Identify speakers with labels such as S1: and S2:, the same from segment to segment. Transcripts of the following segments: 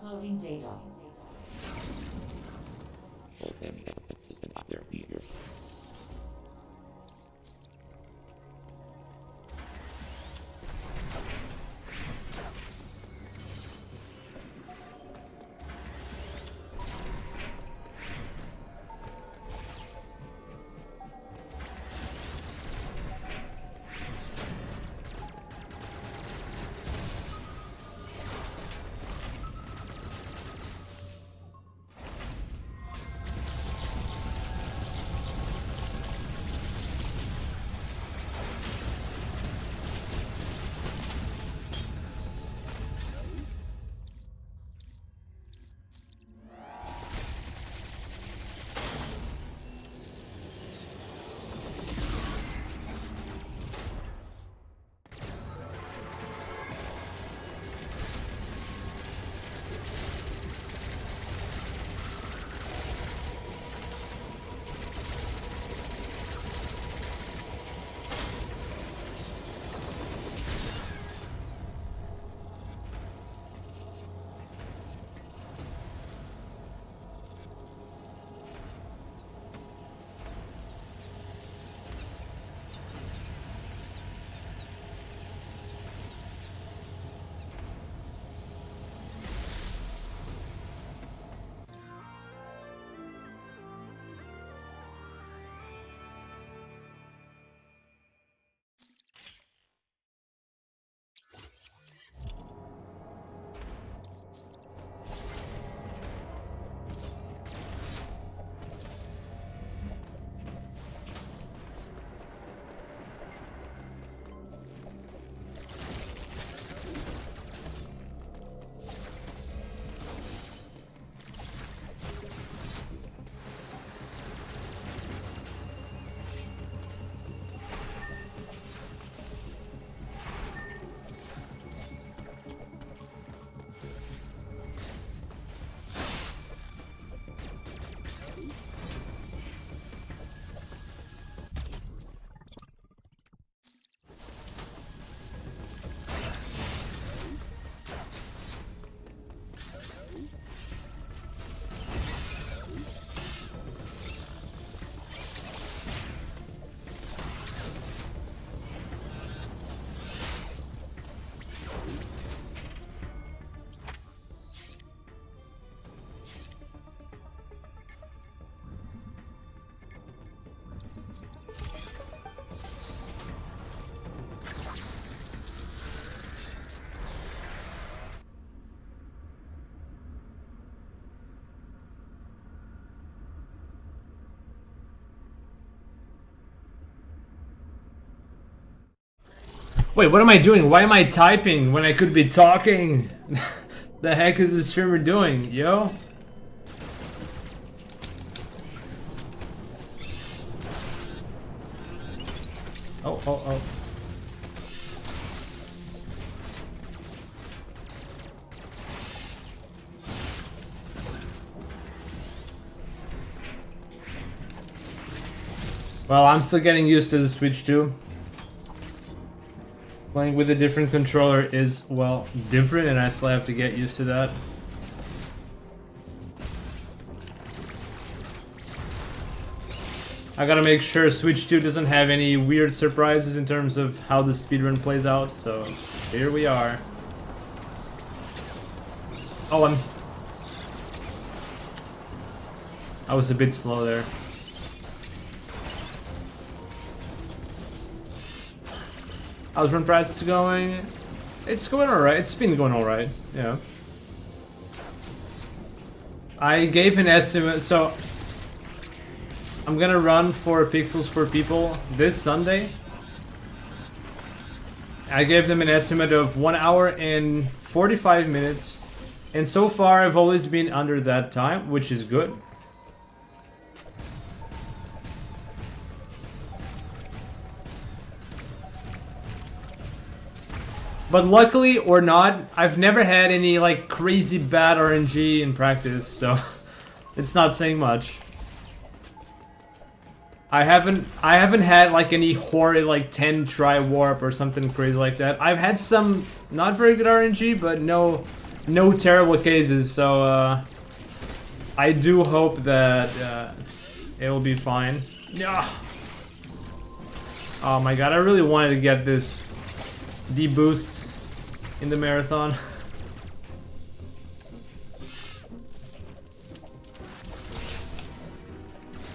S1: Uploading data.
S2: Wait, what am I doing? Why am I typing when I could be talking? The heck is this streamer doing, yo? Oh. Well, I'm still getting used to the Switch too. Playing with a different controller is, well, different, and I still have to get used to that. I gotta make sure Switch 2 doesn't have any weird surprises in terms of how the speedrun plays out, so here we are. Oh, I was a bit slow there. How's run practice going? It's going alright. It's been going alright. Yeah. I gave an estimate, so I'm gonna run for Pixels for People this Sunday. I gave them an estimate of 1 hour and 45 minutes, and so far I've always been under that time, which is good. But luckily or not, I've never had any like crazy bad RNG in practice, so it's not saying much. I haven't had like any horrid like 10 try warp or something crazy like that. I've had some not very good RNG, but no no terrible cases, so I do hope that it will be fine. Yeah. Oh my god, I really wanted to get this D-boost in the marathon.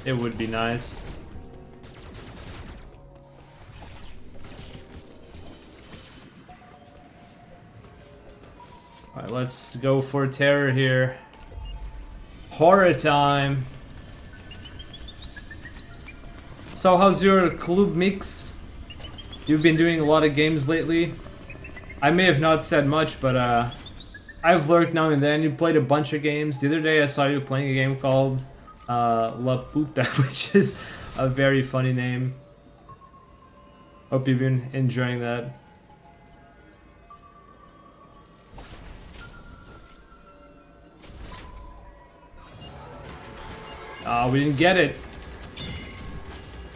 S2: It would be nice. Alright, let's go for terror here. Horror time. So how's your club mix? You've been doing a lot of games lately. I may have not said much, but I've lurked now and then. You played a bunch of games. The other day I saw you playing a game called La Puta, which is a very funny name. Hope you've been enjoying that. We didn't get it.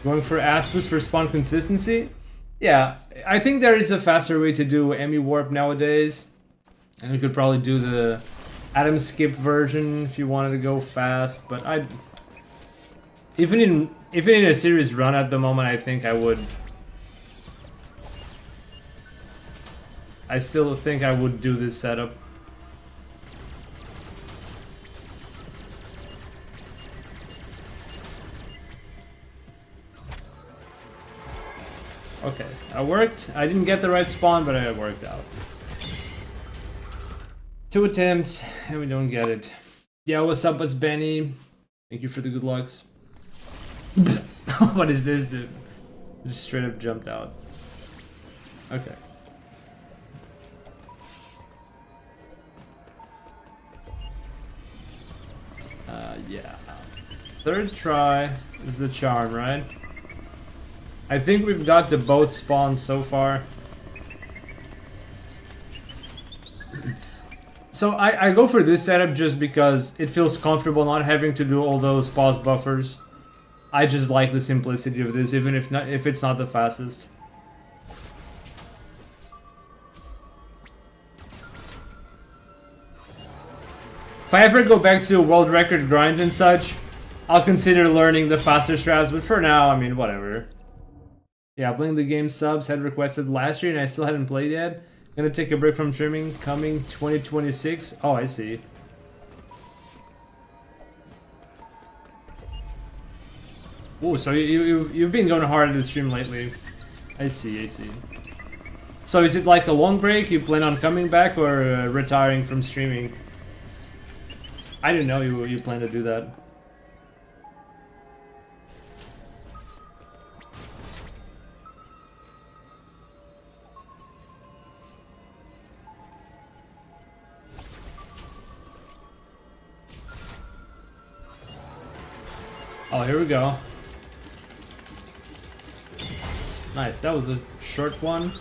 S2: Going for ass boost for spawn consistency? Yeah, I think there is a faster way to do Emmy Warp nowadays. And we could probably do the Atom Skip version if you wanted to go fast, but even in a series run at the moment, I think I would. I still think I would do this setup. Okay, I worked. I didn't get the right spawn, but I worked out. 2 attempts, and we don't get it. Yeah, what's up, it's Benny. Thank you for the good lucks. What is this, dude? Just straight up jumped out. Okay. Yeah. 3rd try is the charm, right? I think we've got to both spawns so far. So I go for this setup just because it feels comfortable not having to do all those pause buffers. I just like the simplicity of this, even if it's not the fastest. If I ever go back to world record grinds and such, I'll consider learning the faster strats, but for now, I mean, whatever. Yeah, playing the game subs had requested last year and I still hadn't played yet. Gonna take a break from streaming, coming 2026. Oh, I see. Oh, so you've been going hard at the stream lately. I see, I see. So is it like a long break? You plan on coming back or retiring from streaming? I didn't know you plan to do that. Oh, here we go. Nice, that was a short one.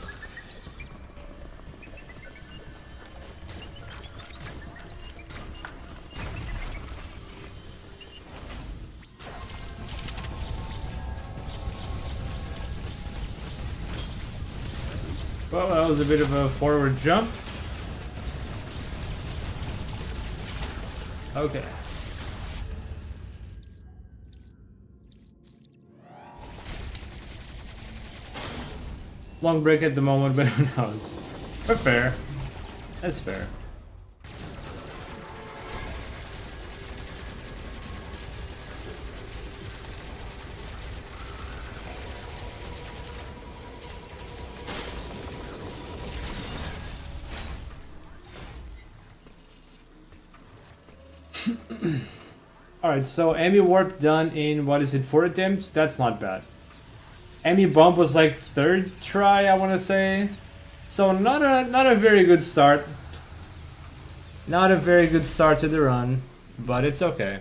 S2: Well, that was a bit of a forward jump. Okay. Long break at the moment, but who knows? But fair. That's fair. Alright, so Emmy Warp done in, what is it, 4 attempts? That's not bad. Emmy Bump was like 3rd try, I want to say. So not a very good start. Not a very good start to the run, but it's okay.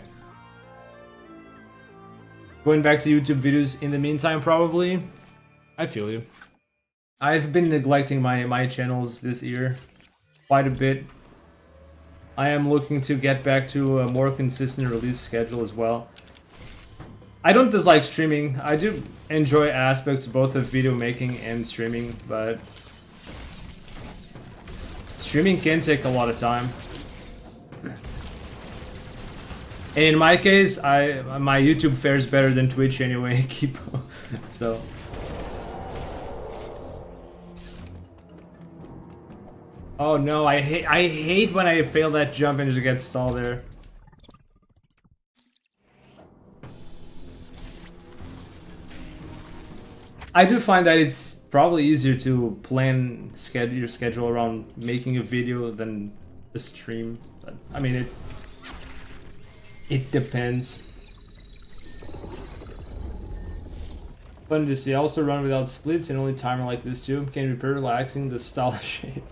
S2: Going back to YouTube videos in the meantime, probably. I feel you. I've been neglecting my channels this year quite a bit. I am looking to get back to a more consistent release schedule as well. I don't dislike streaming. I do enjoy aspects both of video making and streaming, but streaming can take a lot of time. And in my case, my YouTube fares better than Twitch anyway, Kipo. So. Oh no, I hate when I fail that jump and just get stalled there. I do find that it's probably easier to plan your schedule around making a video than a stream. But I mean, it depends. Fun to see. I also run without splits and only timer like this too. Can be pretty relaxing. The style of shape.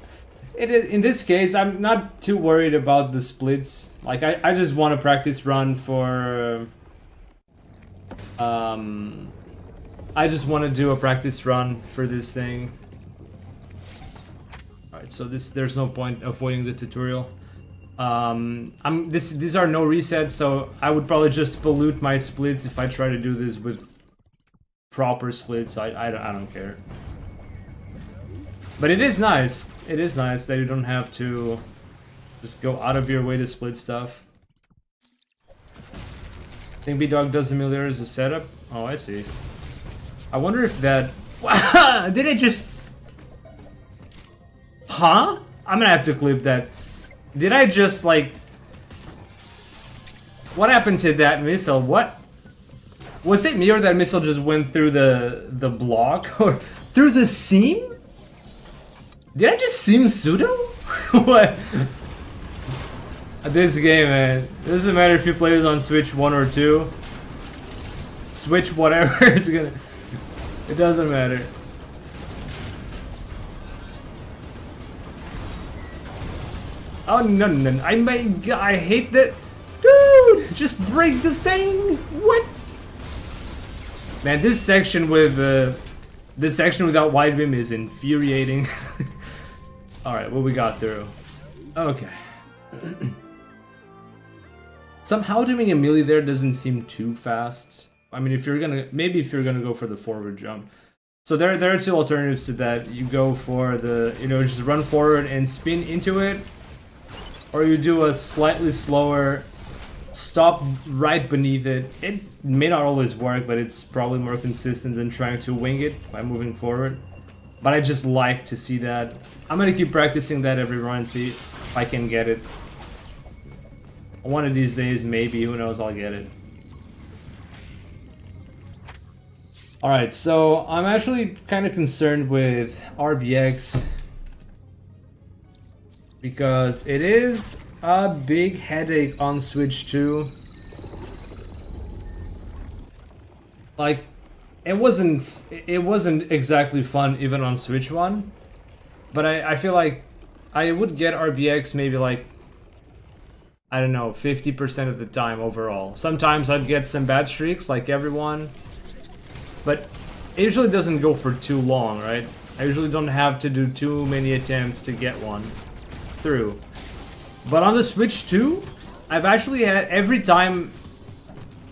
S2: In this case, I'm not too worried about the splits. Like I just want to practice run for. I just want to do a practice run for this thing. Alright, so there's no point avoiding the tutorial. These are no resets, so I would probably just pollute my splits if I try to do this with proper splits. I don't care. But it is nice. It is nice that you don't have to just go out of your way to split stuff. I think B-Dog does a million as a setup. Oh, I see. I wonder if that... Did I just... Huh? I'm gonna have to clip that. Did I just, like... What happened to that missile? What? Was it me or that missile just went through the block? Or through the seam? Did I just seam pseudo? What? This game, man. It doesn't matter if you play this on Switch 1 or 2. Switch whatever is gonna... It doesn't matter. Oh no! I hate that, dude. Just break the thing. What? Man, this section without wide beam is infuriating. All right, what we got through? Okay. Somehow doing a melee there doesn't seem too fast. I mean, if you're gonna go for the forward jump. So there are two alternatives to that. You go for the, just run forward and spin into it, or you do a slightly slower stop right beneath it. It may not always work, but it's probably more consistent than trying to wing it by moving forward. But I just like to see that. I'm gonna keep practicing that every run, see if I can get it. One of these days, maybe, who knows, I'll get it. Alright, so I'm actually kind of concerned with RBX because it is a big headache on Switch 2. Like, it wasn't exactly fun even on Switch 1, but I feel like I would get RBX maybe like, I don't know, 50% of the time overall. Sometimes I'd get some bad streaks like everyone. But it usually doesn't go for too long, right? I usually don't have to do too many attempts to get one through. But on the Switch 2, I've actually had every time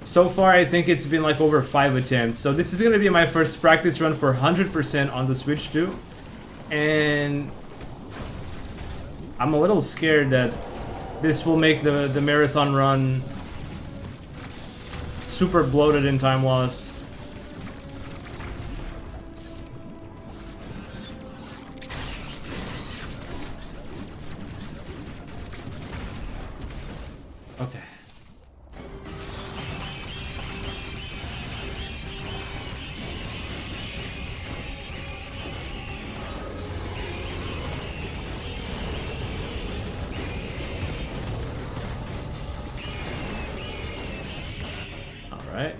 S2: so far, I think it's been like over 5 attempts. So this is going to be my first practice run for 100% on the Switch 2. And I'm a little scared that this will make the marathon run super bloated in time loss. Okay. All right.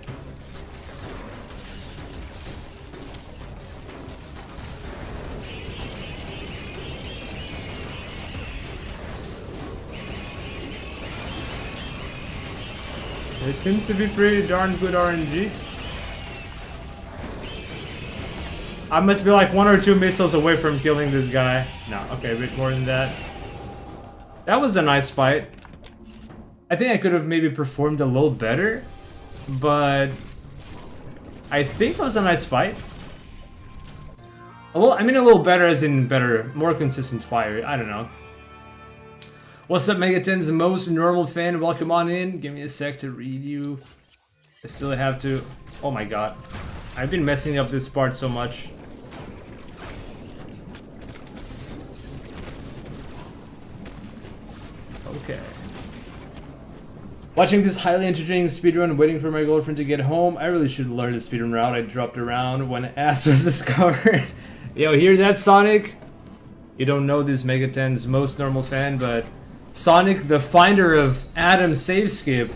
S2: It seems to be pretty darn good RNG. I must be like 1 or 2 missiles away from killing this guy. No, okay, a bit more than that. That was a nice fight. I think I could have maybe performed a little better, but I think it was a nice fight. I mean a little better as in better, more consistent fire. I don't know. What's up, Megaten's most normal fan? Welcome on in. Give me a sec to read you. I still have to... Oh my god. I've been messing up this part so much. Okay. Watching this highly entertaining speedrun, waiting for my girlfriend to get home. I really should learn the speedrun route I dropped around when Ass was discovered. Yo, hear that, Sonic? You don't know this Megaten's most normal fan, but Sonic, the finder of Adam's save skip,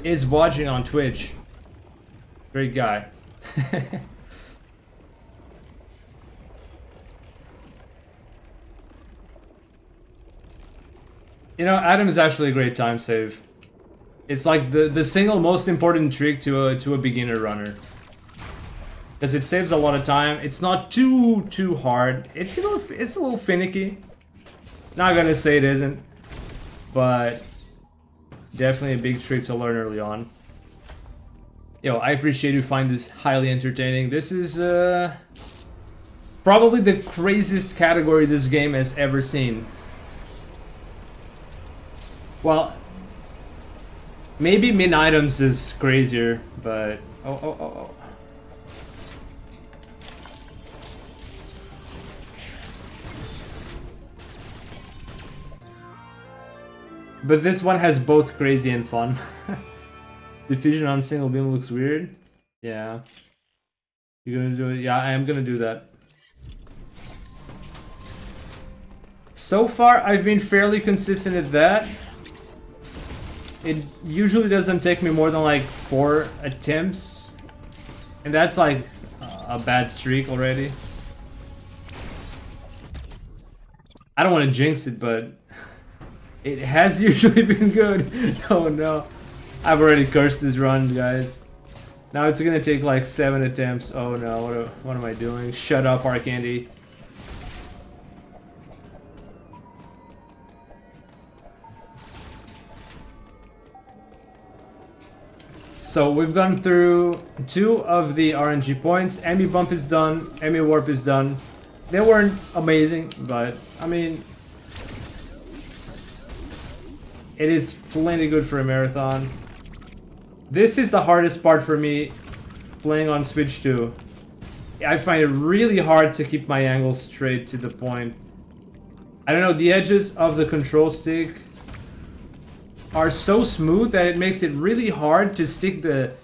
S2: is watching on Twitch. Great guy. You know, Adam is actually a great time save. It's like the single most important trick to a beginner runner, because it saves a lot of time. It's not too hard. It's a little finicky. Not gonna say it isn't, but definitely a big trick to learn early on. Yo, I appreciate you find this highly entertaining. This is probably the craziest category this game has ever seen. Well, maybe min items is crazier, but oh. But this one has both crazy and fun. Diffusion on single beam looks weird. Yeah. You're gonna do it? Yeah, I am gonna do that. So far, I've been fairly consistent at that. It usually doesn't take me more than like 4 attempts. And that's like a bad streak already. I don't want to jinx it, but it has usually been good. Oh no. I've already cursed this run, guys. Now it's gonna take like 7 attempts. Oh no, what am I doing? Shut up, Arcandy. So we've gone through 2 of the RNG points. Emmy Bump is done, Emmy Warp is done. They weren't amazing, but I mean, it is plenty good for a marathon. This is the hardest part for me playing on Switch 2. I find it really hard to keep my angle straight to the point. I don't know, the edges of the control stick are so smooth that it makes it really hard to stick the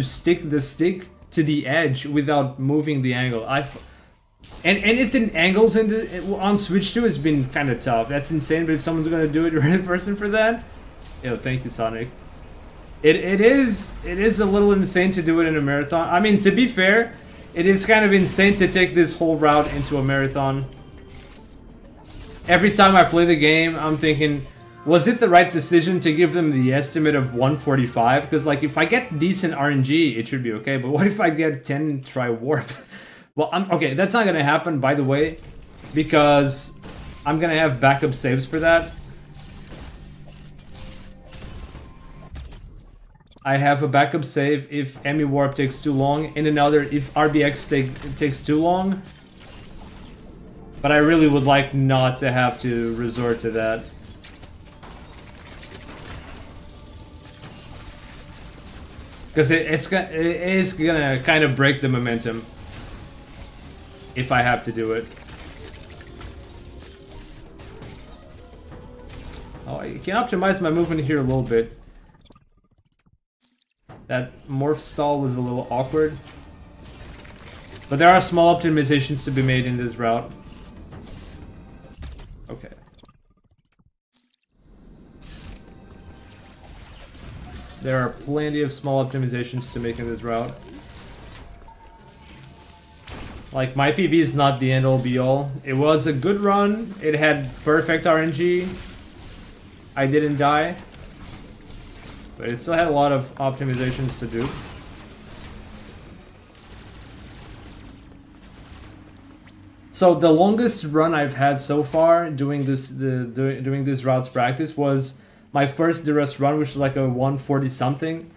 S2: stick to the edge without moving the angle. And anything angles on Switch 2 has been kind of tough. That's insane, but if someone's gonna do it, you're in person for that. Yo, thank you, Sonic. It is a little insane to do it in a marathon. I mean, to be fair, it is kind of insane to take this whole route into a marathon. Every time I play the game, I'm thinking, was it the right decision to give them the estimate of 145? Because like, if I get decent RNG, it should be okay. But what if I get 10 try warp? Well, okay, that's not gonna happen, by the way, because I'm gonna have backup saves for that. I have a backup save if Emmy Warp takes too long, and another if RBX takes too long. But I really would like not to have to resort to that. Because it is gonna kind of break the momentum if I have to do it. Oh, I can optimize my movement here a little bit. That morph stall was a little awkward. But there are small optimizations to be made in this route. Okay. There are plenty of small optimizations to make in this route. Like, my PB is not the end-all be-all. It was a good run. It had perfect RNG. I didn't die. But it still had a lot of optimizations to do. So the longest run I've had so far doing this routes practice was my first Duress run, which was like a 140 something.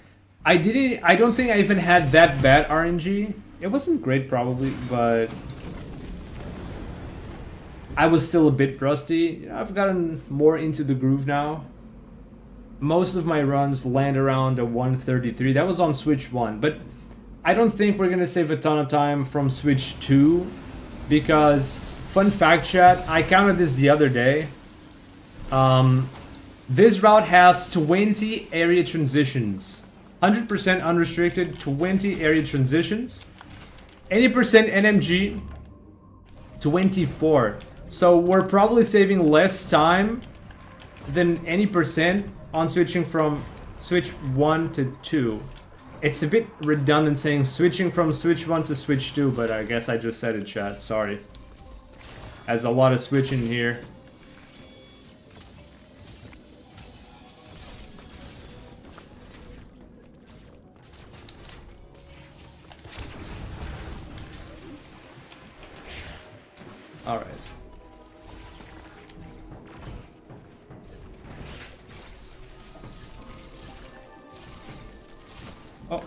S2: I don't think I even had that bad RNG. It wasn't great probably, but I was still a bit rusty. I've gotten more into the groove now. Most of my runs land around a 133. That was on Switch 1, but I don't think we're gonna save a ton of time from Switch 2 because, fun fact chat, I counted this the other day. This route has 20 area transitions. 100% unrestricted, 20 area transitions. 80% NMG, 24. So we're probably saving less time than any percent on switching from Switch 1 to 2. It's a bit redundant saying switching from Switch 1 to Switch 2, but I guess I just said it, chat. Sorry. Has a lot of switching here. Alright. Oh.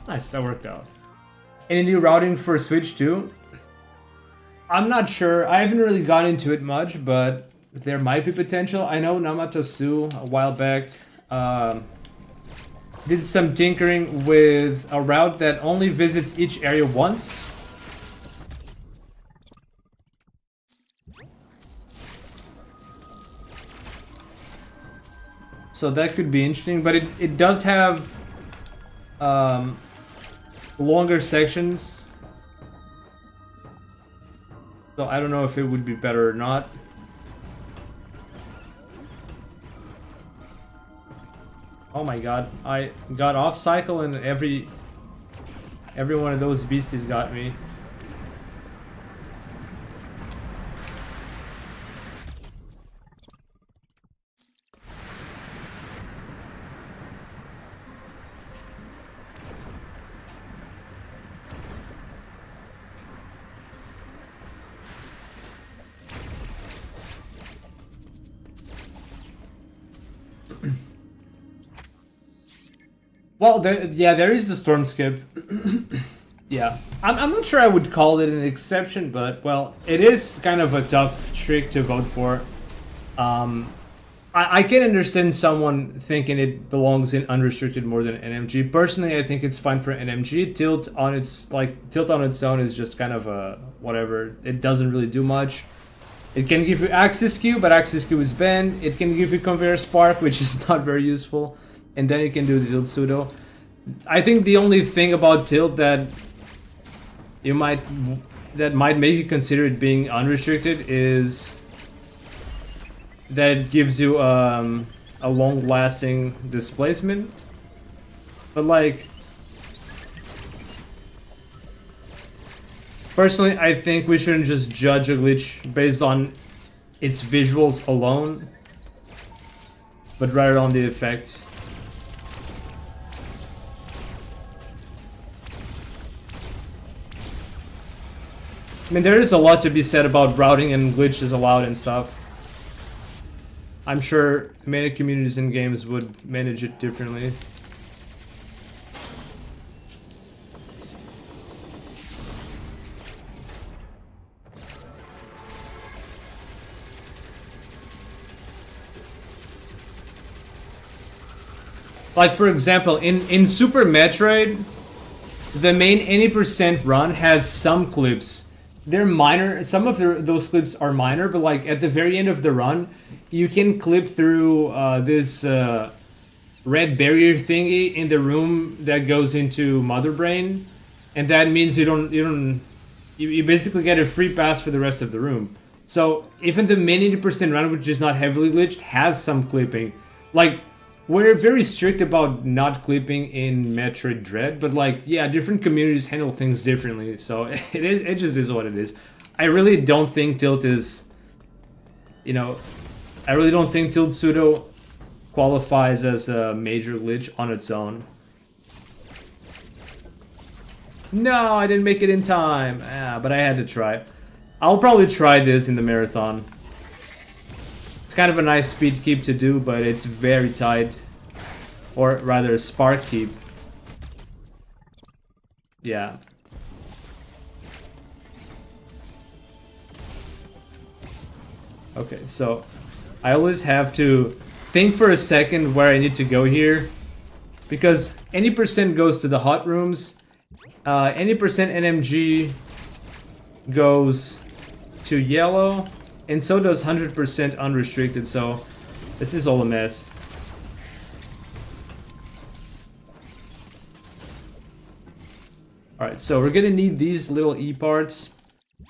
S2: Nice, that worked out. Any new routing for Switch 2? I'm not sure. I haven't really got into it much, but there might be potential. I know Namatosu a while back did some tinkering with a route that only visits each area once. So that could be interesting, but it does have longer sections. So I don't know if it would be better or not. Oh my god, I got off cycle and every one of those beasties got me. Well, there is the storm skip. Yeah, I'm not sure I would call it an exception, but, well, it is kind of a tough trick to vote for. I can understand someone thinking it belongs in unrestricted more than NMG. Personally, I think it's fine for NMG. Tilt on its own is just kind of a whatever. It doesn't really do much. It can give you Axis Q, but Axis Q is banned. It can give you Conveyor Spark, which is not very useful. And then you can do the Tilt Pseudo. I think the only thing about Tilt that might make you consider it being unrestricted is that it gives you a long-lasting displacement. But like, personally, I think we shouldn't just judge a glitch based on its visuals alone, but rather on the effects. I mean, there is a lot to be said about routing and glitches allowed and stuff. I'm sure many communities and games would manage it differently. Like, for example, in Super Metroid, the main 80% run has some clips. They're minor. Some of those clips are minor, but like at the very end of the run, you can clip through this red barrier thingy in the room that goes into Mother Brain, and that means you basically get a free pass for the rest of the room. So even the main 80% run, which is not heavily glitched, has some clipping. Like, we're very strict about not clipping in Metroid Dread, but like, yeah, different communities handle things differently, so it just is what it is. I really don't think Tilt is, I really don't think Tilt Pseudo qualifies as a major glitch on its own. No, I didn't make it in time. But I had to try. I'll probably try this in the marathon. It's kind of a nice speed keep to do, but it's very tight. Or rather, spark keep. Yeah. Okay, so I always have to think for a second where I need to go here. Because any percent goes to the hot rooms. Any percent NMG goes to yellow. And so does 100% unrestricted, so this is all a mess. Alright, so we're gonna need these little E parts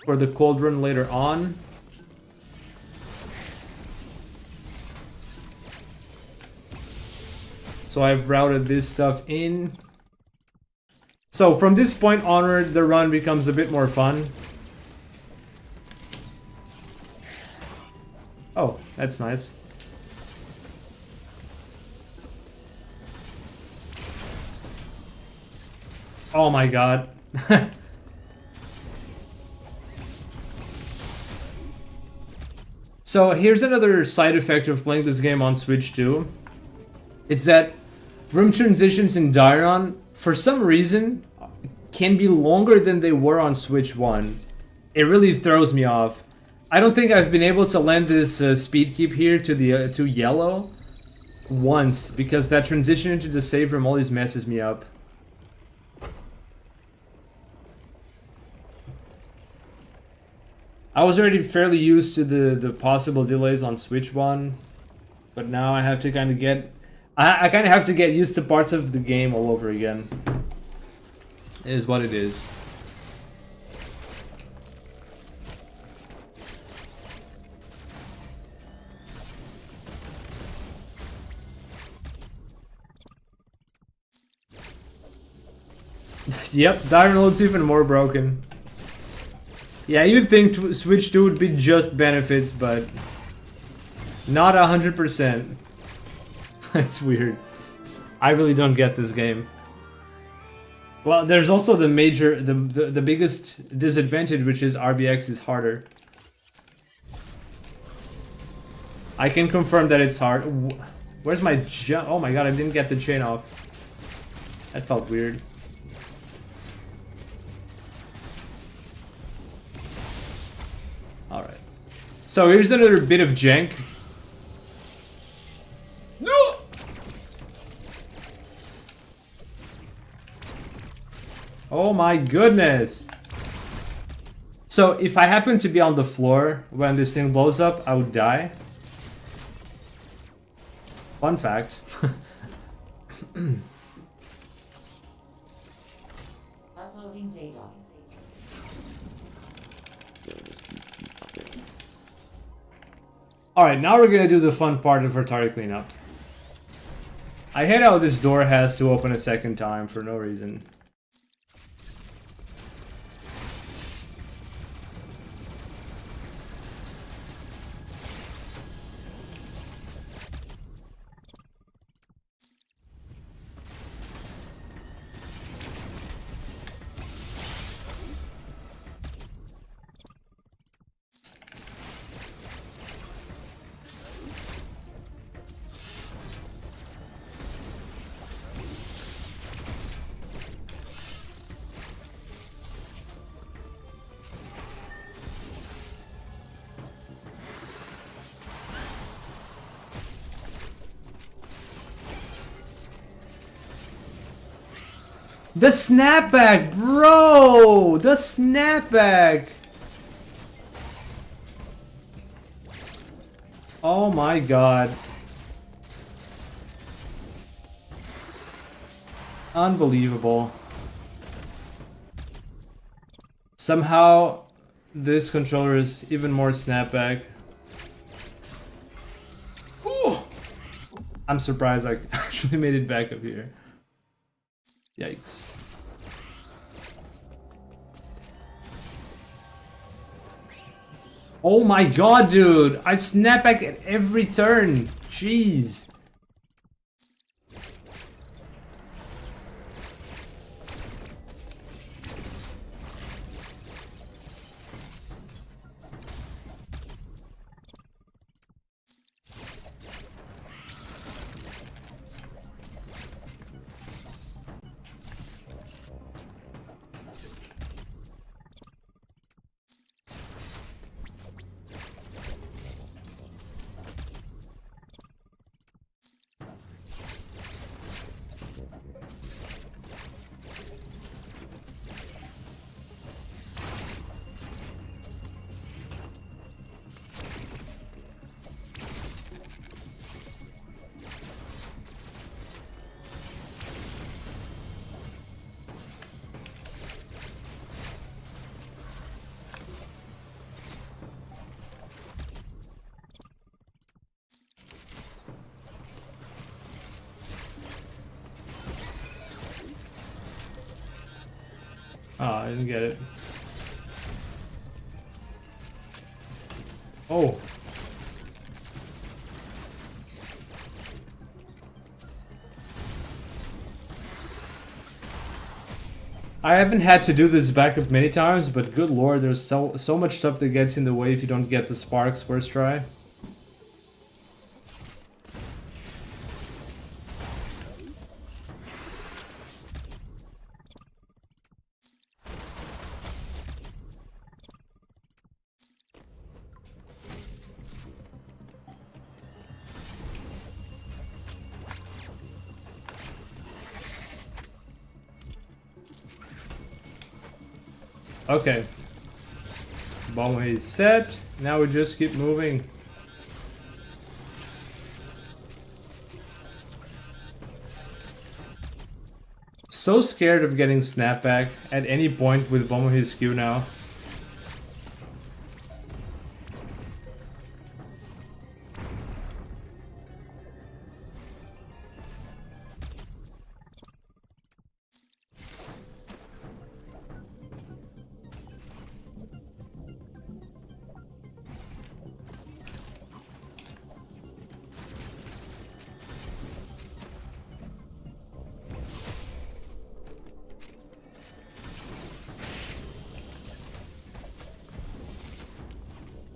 S2: for the cold run later on. So I've routed this stuff in. So from this point onward, the run becomes a bit more fun. Oh, that's nice. Oh my god. So here's another side effect of playing this game on Switch 2. It's that room transitions in Dairon, for some reason, can be longer than they were on Switch 1. It really throws me off. I don't think I've been able to land this speed keep here to the to yellow once, because that transition into the save room always messes me up. I was already fairly used to the possible delays on Switch 1, but now I have to kind of get... I kind of have to get used to parts of the game all over again. It is what it is. Yep, download's even more broken. Yeah, you'd think Switch 2 would be just benefits, but not 100%. That's weird. I really don't get this game. Well, there's also the major, the biggest disadvantage, which is RBX is harder. I can confirm that it's hard. Where's my jump? Oh my god, I didn't get the chain off. That felt weird. Alright. So here's another bit of jank. No! Oh my goodness! So if I happen to be on the floor when this thing blows up, I would die. Fun fact.
S1: Uploading data.
S2: Alright, now we're gonna do the fun part of our target cleanup. I hate how this door has to open a second time for no reason. The snapback, bro! The snapback! Oh my god. Unbelievable. Somehow, this controller is even more snapback. Whew. I'm surprised I actually made it back up here. Yikes. Oh my god, dude! I snap back at every turn! Jeez! Oh, I didn't get it. Oh. I haven't had to do this backup many times, but good lord, there's so much stuff that gets in the way if you don't get the sparks first try. Okay. Bomb is set. Now we just keep moving. So scared of getting snapback at any point with Bomb his Q now.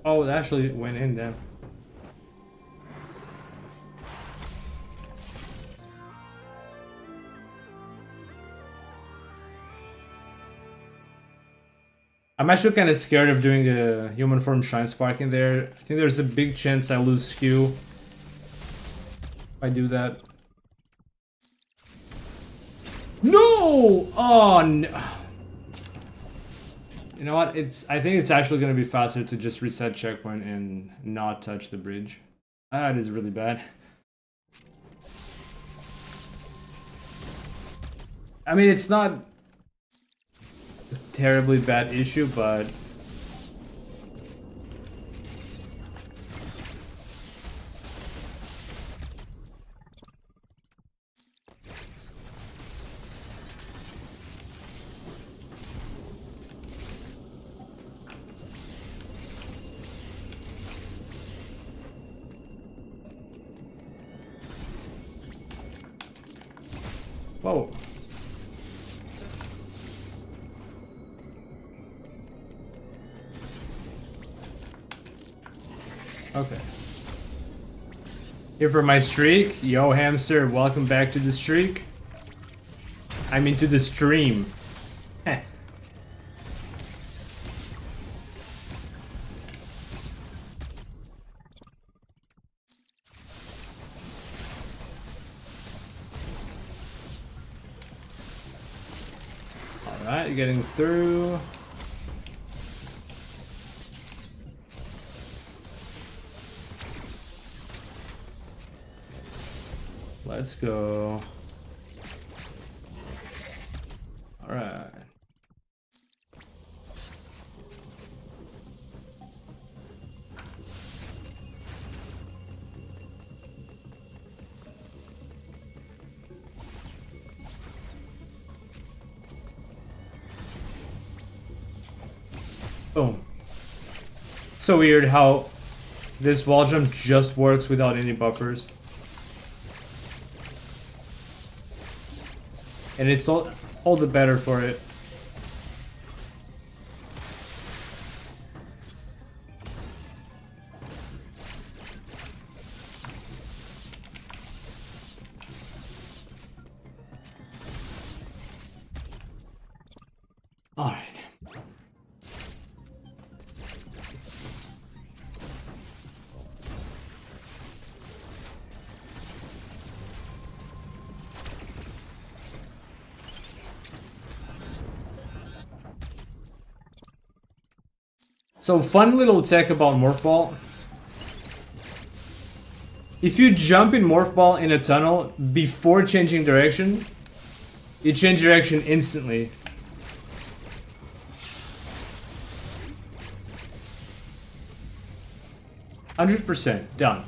S2: Oh, it actually went in then. I'm actually kind of scared of doing a human form shine spark in there. I think there's a big chance I lose skew if I do that. No! Oh no! You know what? I think it's actually gonna be faster to just reset checkpoint and not touch the bridge. That is really bad. I mean, it's not a terribly bad issue, but whoa. Okay. Here for my streak. Yo, hamster, welcome back to the streak. I mean to the stream. Heh. Alright, getting through. Let's go. Alright. Boom. So weird how this wall jump just works without any buffers. And it's all the better for it. Alright. So fun little tech about Morph Ball. If you jump in Morph Ball in a tunnel before changing direction, you change direction instantly. %, done.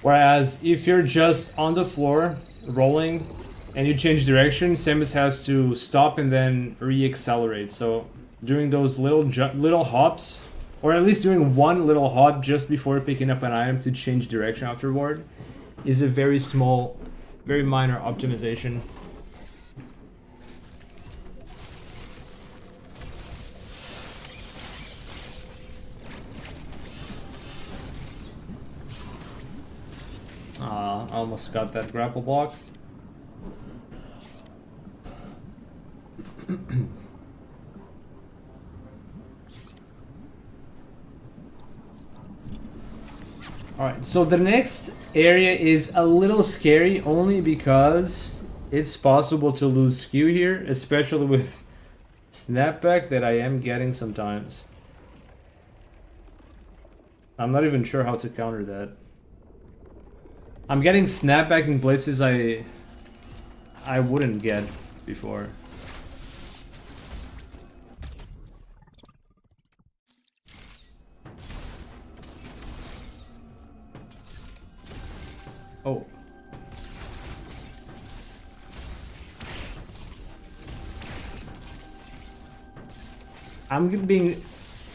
S2: Whereas if you're just on the floor rolling and you change direction, Samus has to stop and then re-accelerate. So doing those little hops, or at least doing one little hop just before picking up an item to change direction afterward, is a very small, very minor optimization. I almost got that grapple block. Alright, so the next area is a little scary only because it's possible to lose skew here, especially with snapback that I am getting sometimes. I'm not even sure how to counter that. I'm getting snapback in places I wouldn't get before. Oh. I'm being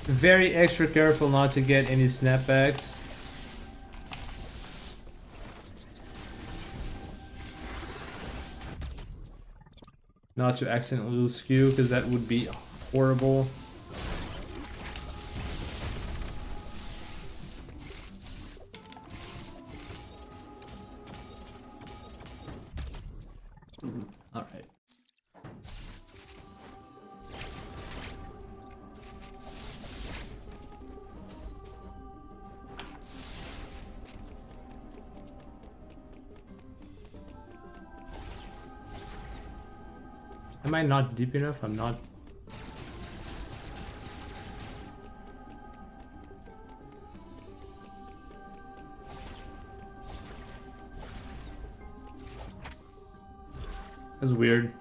S2: very extra careful not to get any snapbacks. Not to accidentally lose skew, because that would be horrible. Alright. Am I not deep enough? I'm not. That's weird.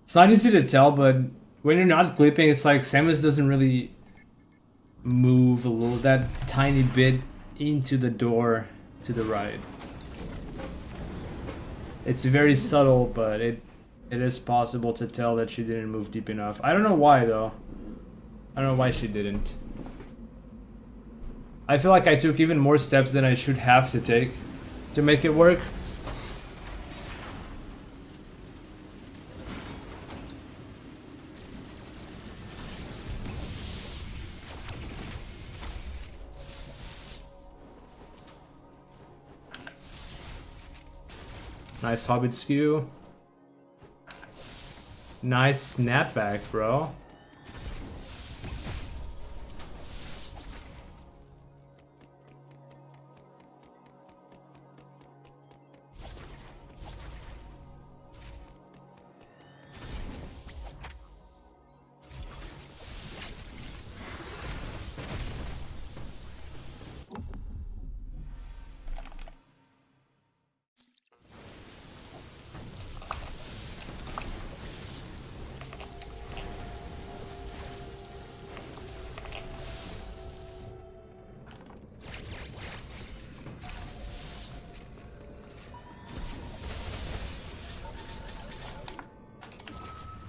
S2: It's not easy to tell, but when you're not clipping, it's like Samus doesn't really move a little, that tiny bit into the door to the right. It's very subtle, but it is possible to tell that she didn't move deep enough. I don't know why though. I don't know why she didn't. I feel like I took even more steps than I should have to take to make it work. Nice Hobbit skew. Nice snapback, bro.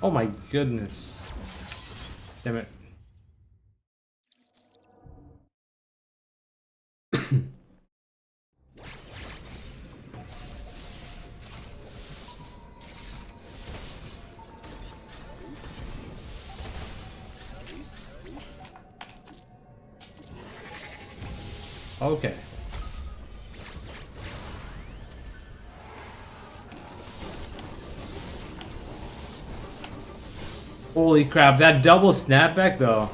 S2: Oh my goodness. Damn it. Okay. Holy crap, that double snapback though.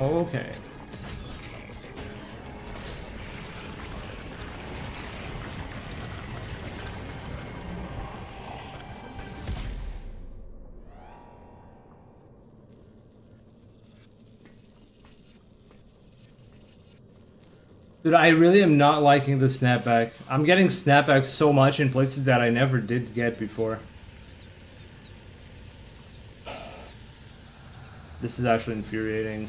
S2: Okay. Dude, I really am not liking the snapback. I'm getting snapback so much in places that I never did get before. This is actually infuriating.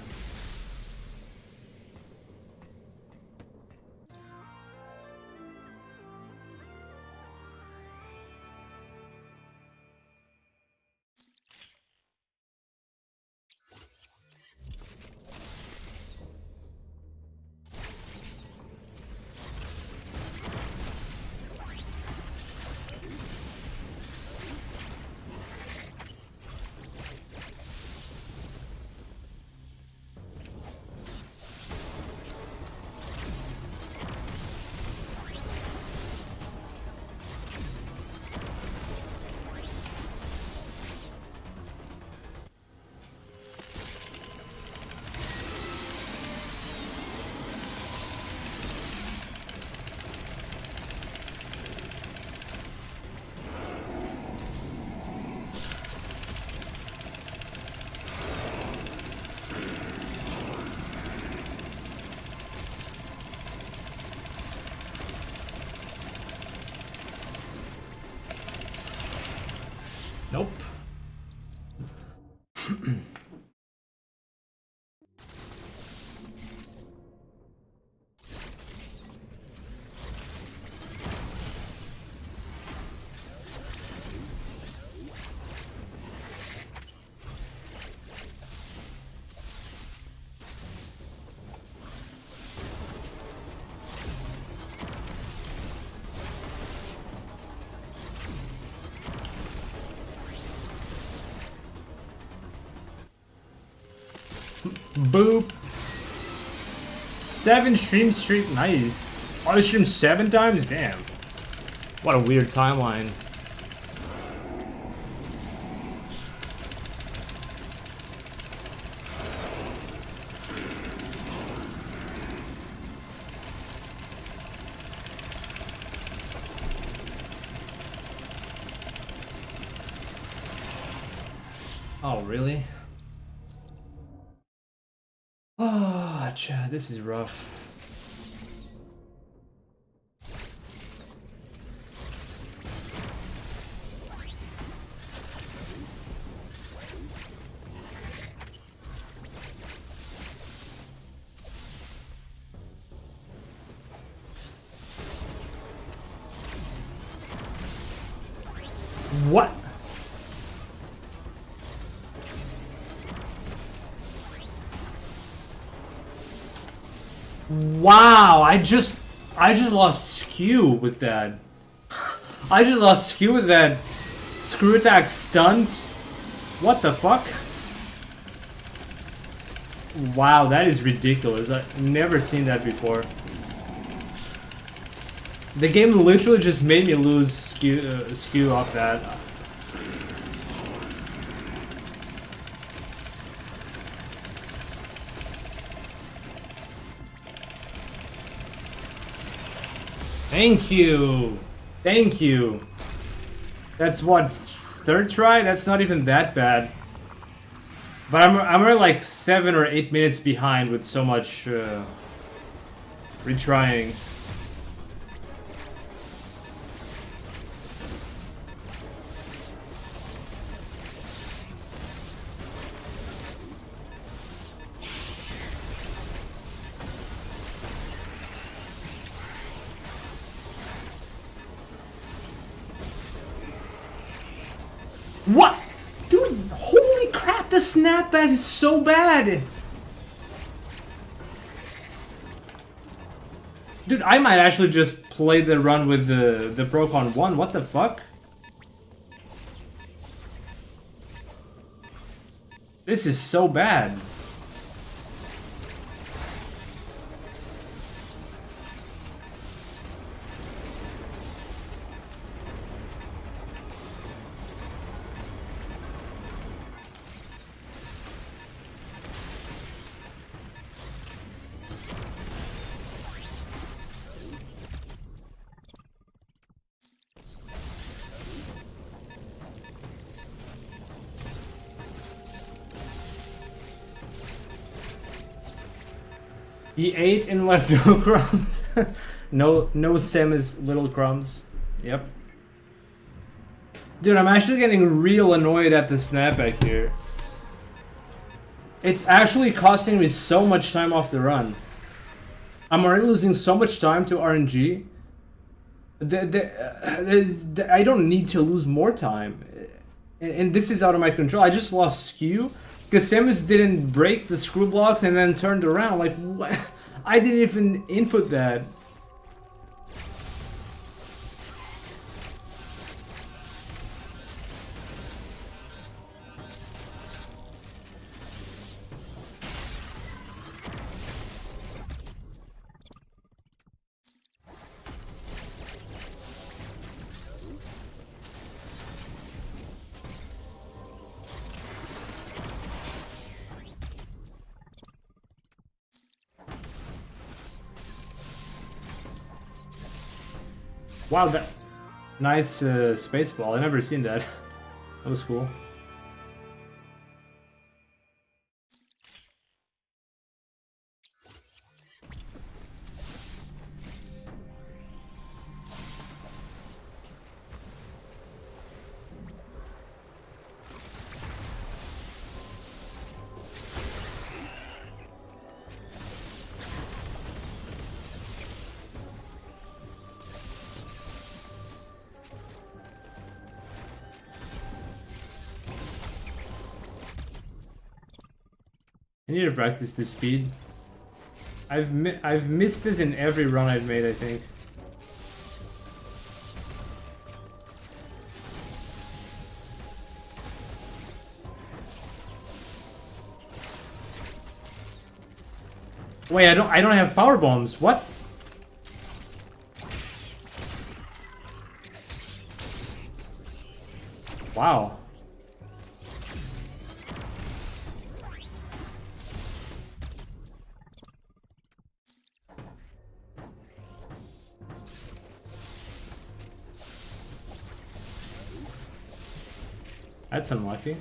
S2: Nope. Boop. 7 stream streak, nice. Oh, I streamed 7 times? Damn. What a weird timeline. Oh, really? Oh, Chad, this is rough. What? Wow, I just lost skew with that. I just lost skew with that screw attack stunt. What the fuck? Wow, that is ridiculous. I've never seen that before. The game literally just made me lose skew off that. Thank you. Thank you. That's what, 3rd try? That's not even that bad. But I'm already like 7 or 8 minutes behind with so much retrying. What? Dude, holy crap, the snapback is so bad! Dude, I might actually just play the run with the Procon 1, what the fuck? This is so bad. He ate and left no crumbs. No Samus little crumbs. Yep. Dude, I'm actually getting real annoyed at the snapback here. It's actually costing me so much time off the run. I'm already losing so much time to RNG. I don't need to lose more time. And this is out of my control. I just lost skew because Samus didn't break the screw blocks and then turned around. Like, what? I didn't even input that. Wow, that nice space ball. I never seen that. That was cool. I need to practice this speed. I've missed this in every run I've made, I think. Wait, I don't have power bombs. What? Wow. That's unlucky.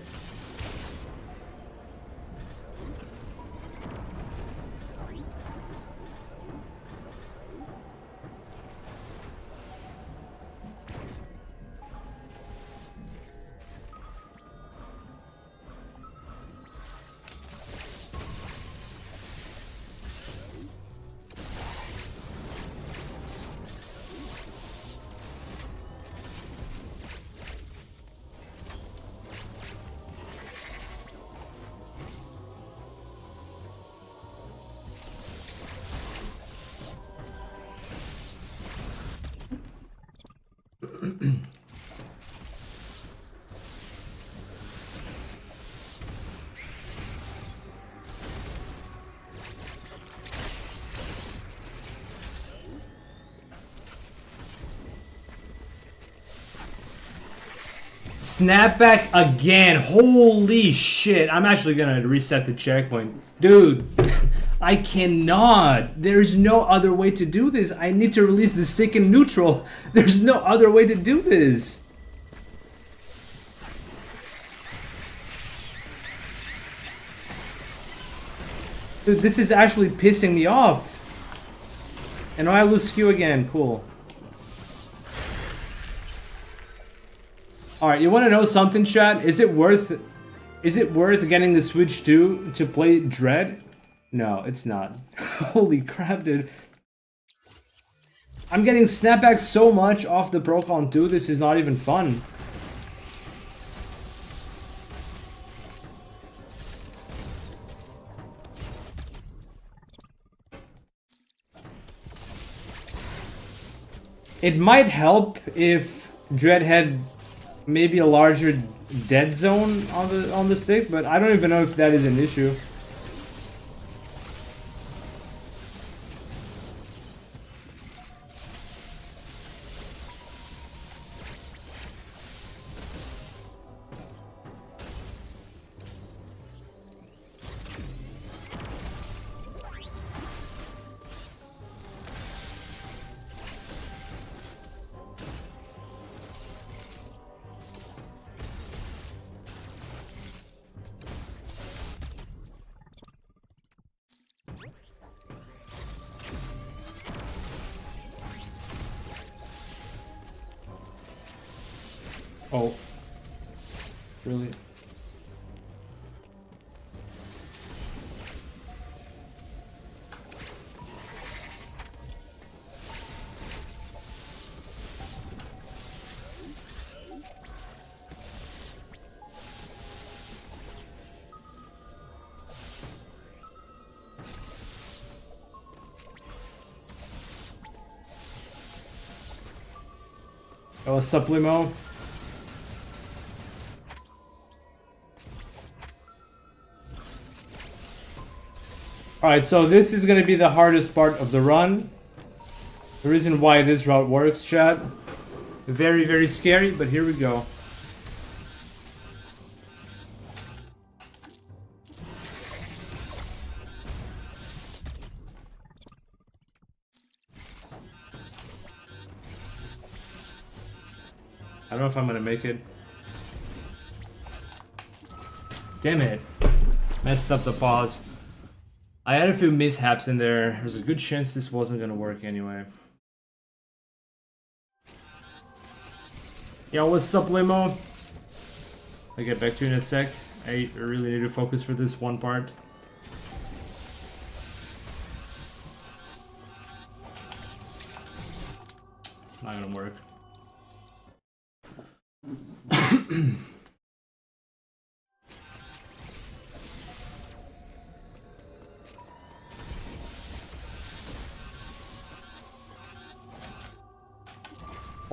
S2: Snapback again. Holy shit. I'm actually gonna reset the checkpoint. Dude, I cannot. There's no other way to do this. I need to release the stick in neutral. There's no other way to do this. Dude, this is actually pissing me off. And now I lose skew again. Cool. Alright, you wanna know something, chat? Is it worth getting the Switch 2 to play Dread? No, it's not. Holy crap, dude. I'm getting snapback so much off the Procon 2, this is not even fun. It might help if Dread had maybe a larger dead zone on the stick, but I don't even know if that is an issue. Oh. Really? Oh, Suplimo. Alright, so this is gonna be the hardest part of the run. The reason why this route works, chat. Very, very scary, but here we go. I don't know if I'm gonna make it. Damn it. Messed up the pause. I had a few mishaps in there. There's a good chance this wasn't gonna work anyway. Yo, what's up, Limo? I'll get back to you in a sec. I really need to focus for this one part. Not gonna work.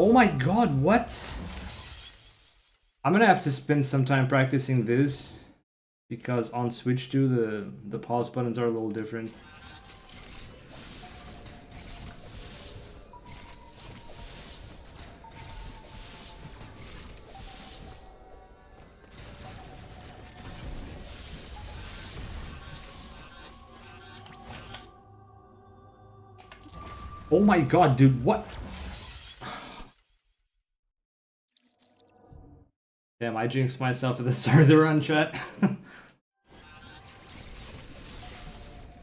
S2: Oh my god, what? I'm gonna have to spend some time practicing this because on Switch 2 the pause buttons are a little different. Oh my god, dude, what? Damn, I jinxed myself at the start of the run, chat.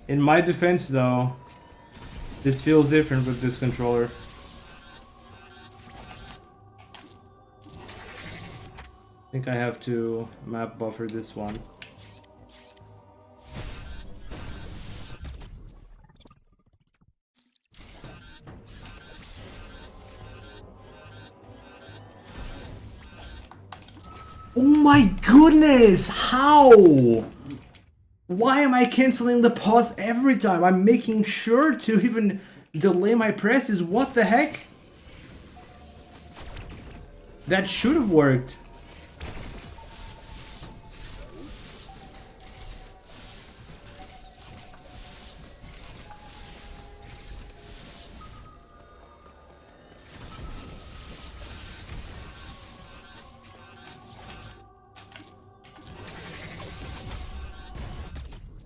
S2: In my defense, though, this feels different with this controller. I think I have to map buffer this one. Oh my goodness! How? Why am I canceling the pause every time? I'm making sure to even delay my presses. What the heck? That should have worked.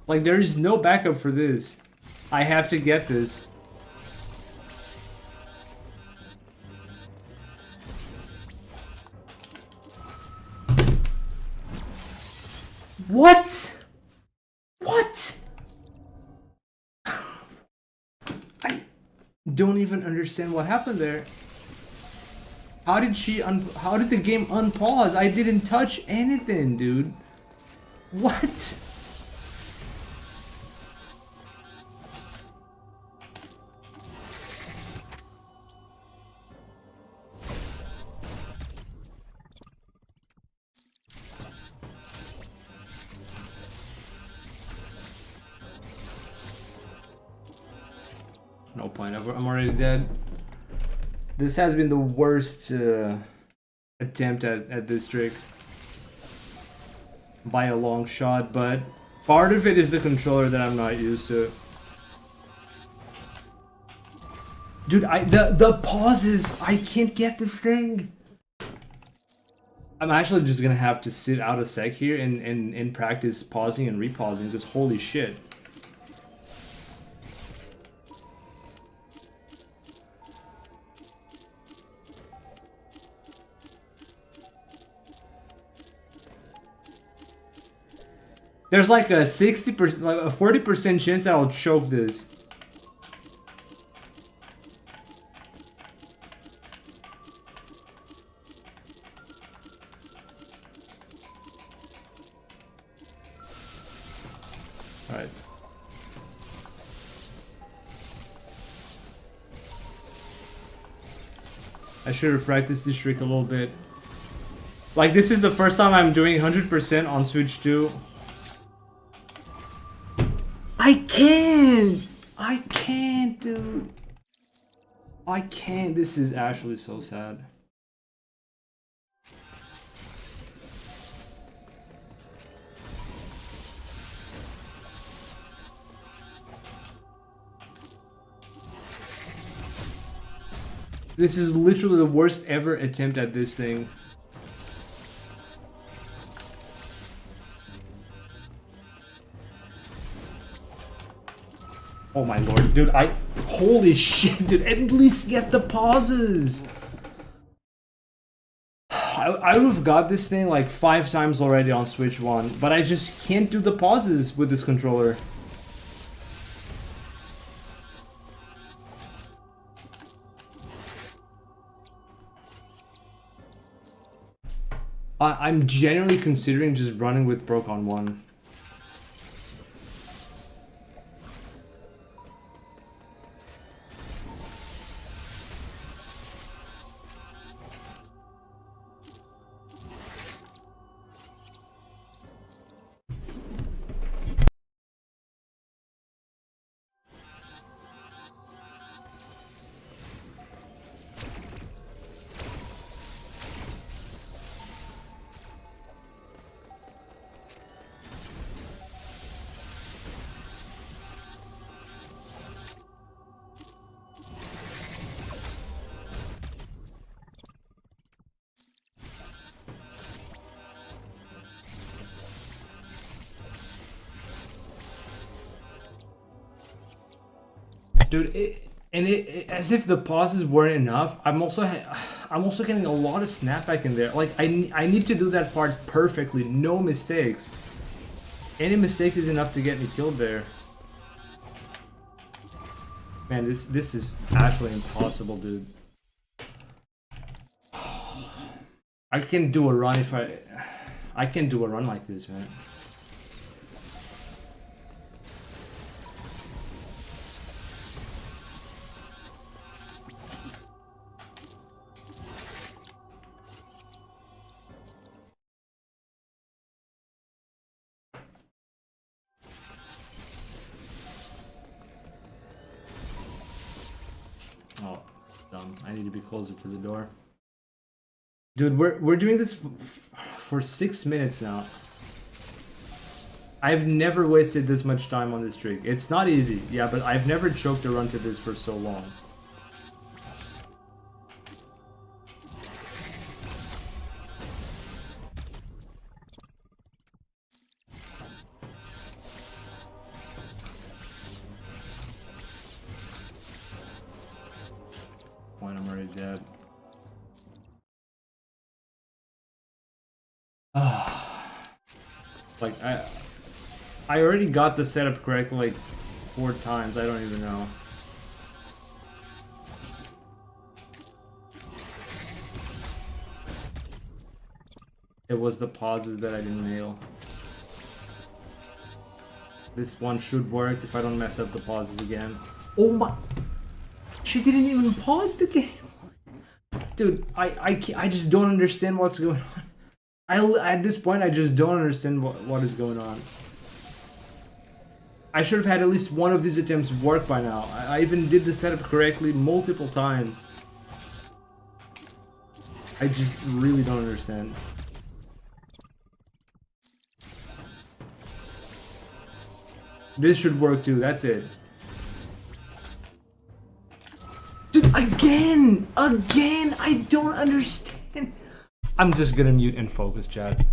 S2: Like, there is no backup for this. I have to get this. What? What? I don't even understand what happened there. How did how did the game unpause? I didn't touch anything, dude. What? No point, I'm already dead. This has been the worst attempt at this trick. By a long shot, but part of it is the controller that I'm not used to. Dude, the pauses, I can't get this thing. I'm actually just gonna have to sit out a sec here and practice pausing and repausing because holy shit. There's like a 60%, like a 40% chance that I'll choke this. Alright. I should have practiced this trick a little bit. Like, this is the first time I'm doing 100% on Switch 2. I can't! I can't, dude. I can't. This is actually so sad. This is literally the worst ever attempt at this thing. Oh my lord, dude, holy shit, dude, at least get the pauses! I would have got this thing like 5 times already on Switch 1, but I just can't do the pauses with this controller. I'm genuinely considering just running with Broke on 1. Dude, as if the pauses weren't enough. I'm also getting a lot of snapback in there. Like I need to do that part perfectly, no mistakes. Any mistake is enough to get me killed there. Man, this is actually impossible, dude. I can do a run if I can do a run like this, man. Oh, dumb. I need to be closer to the door. Dude, we're doing this for 6 minutes now. I've never wasted this much time on this trick. It's not easy, yeah, but I've never choked a run to this for so long. Point, I'm already dead. Like, I already got the setup correctly like 4 times, I don't even know. It was the pauses that I didn't nail. This one should work if I don't mess up the pauses again. Oh my... She didn't even pause the game! Dude, I just don't understand what's going on. At this point, I just don't understand what is going on. I should have had at least one of these attempts work by now. I even did the setup correctly multiple times. I just really don't understand. This should work too, that's it. Dude, again! Again! I don't understand! I'm just gonna mute and focus, chat.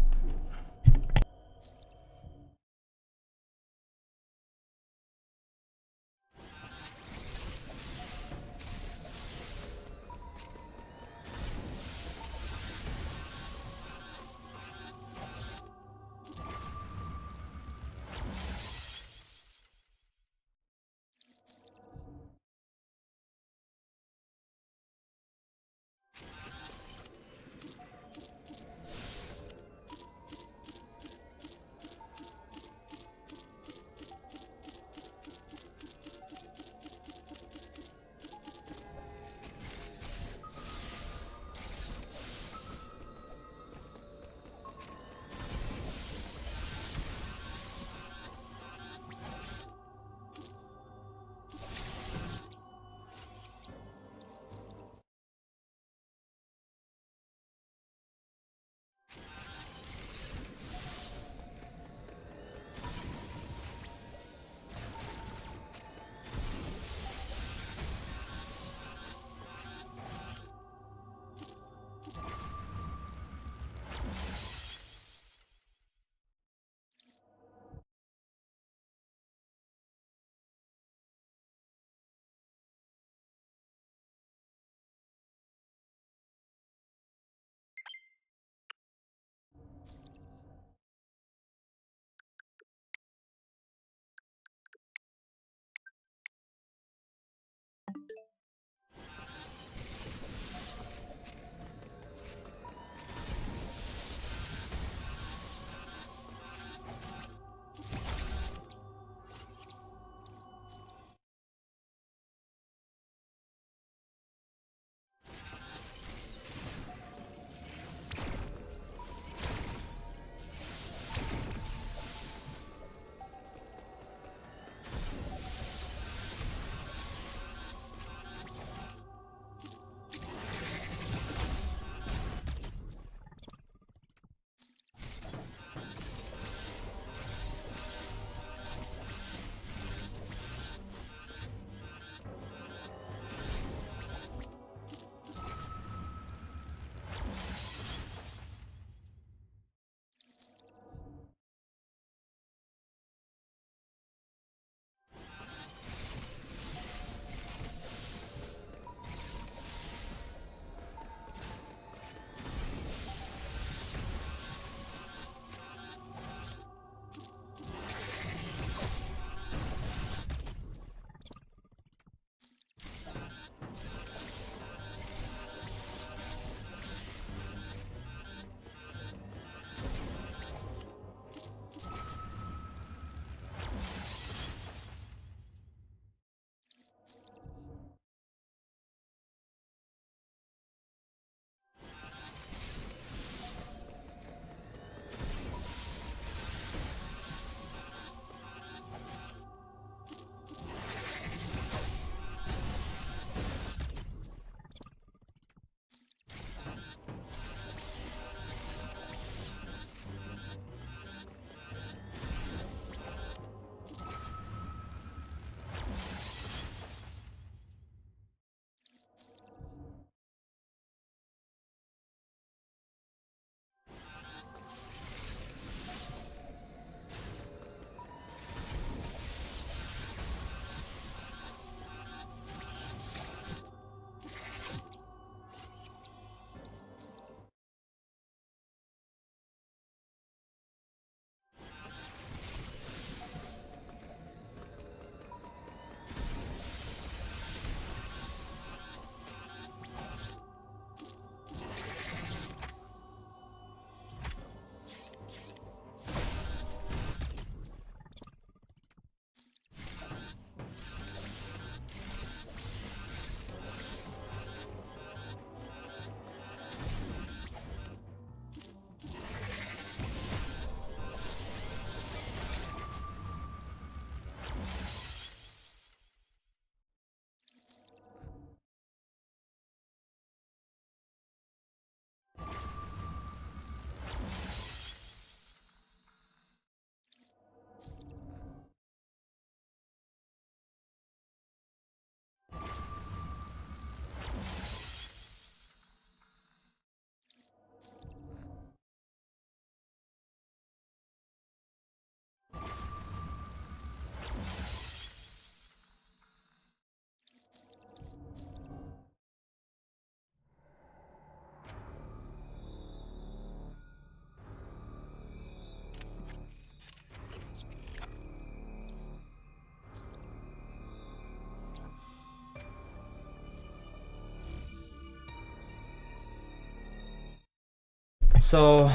S2: So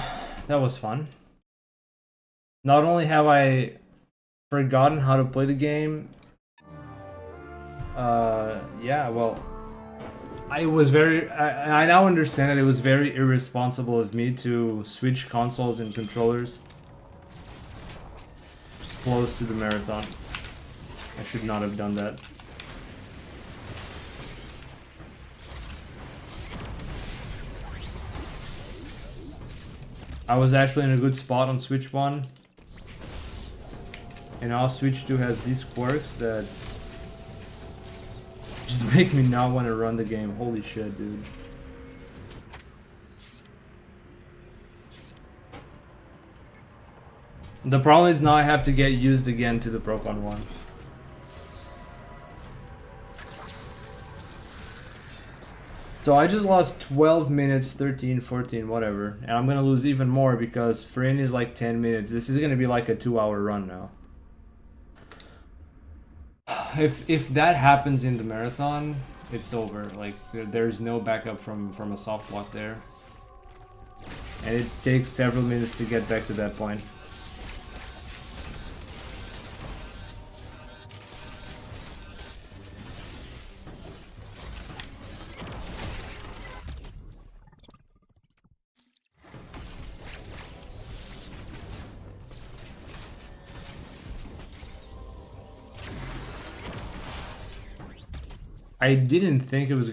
S2: that was fun. Not only have I forgotten how to play the game, yeah, well, I now understand that it was very irresponsible of me to switch consoles and controllers close to the marathon. I should not have done that. I was actually in a good spot on Switch 1. And now Switch 2 has these quirks that just make me not want to run the game. Holy shit, dude. The problem is now I have to get used again to the Procon 1. So I just lost 12 minutes, 13, 14, whatever. And I'm gonna lose even more because Frin is like 10 minutes. This is gonna be like a 2-hour run now. If that happens in the marathon, it's over. Like there's no backup from a soft lock there. And it takes several minutes to get back to that point. I didn't think it was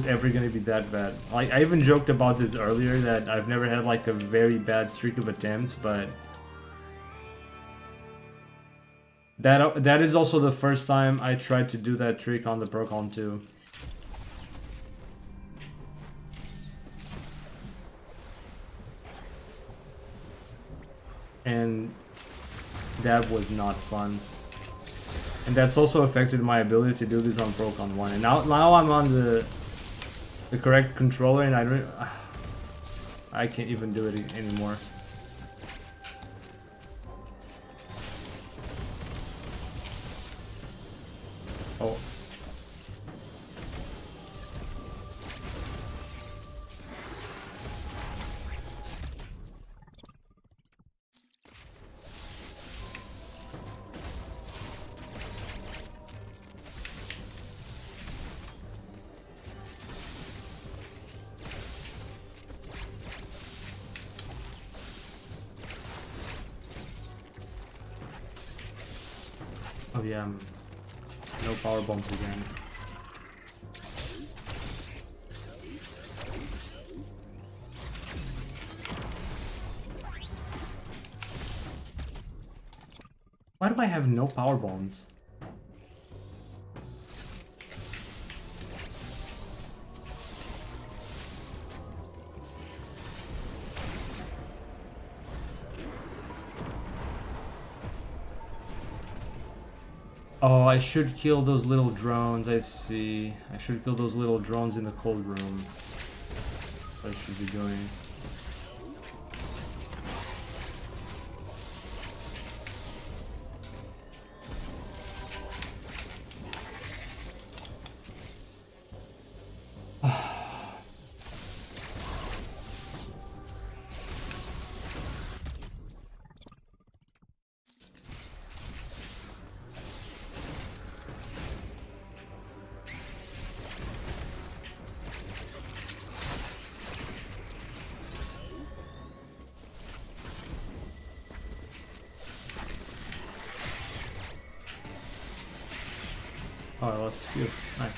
S2: ever gonna be that bad. Like I even joked about this earlier that I've never had like a very bad streak of attempts, but that is also the first time I tried to do that trick on the Procon 2. And that was not fun. And that's also affected my ability to do this on Procon 1. And now I'm on the correct controller and I can't even do it anymore. Oh. Oh yeah, no power bombs again. Why do I have no power bombs? Oh, I should kill those little drones, I see. I should kill those little drones in the cold room. That's what I should be doing. Oh, that's cute. Nice.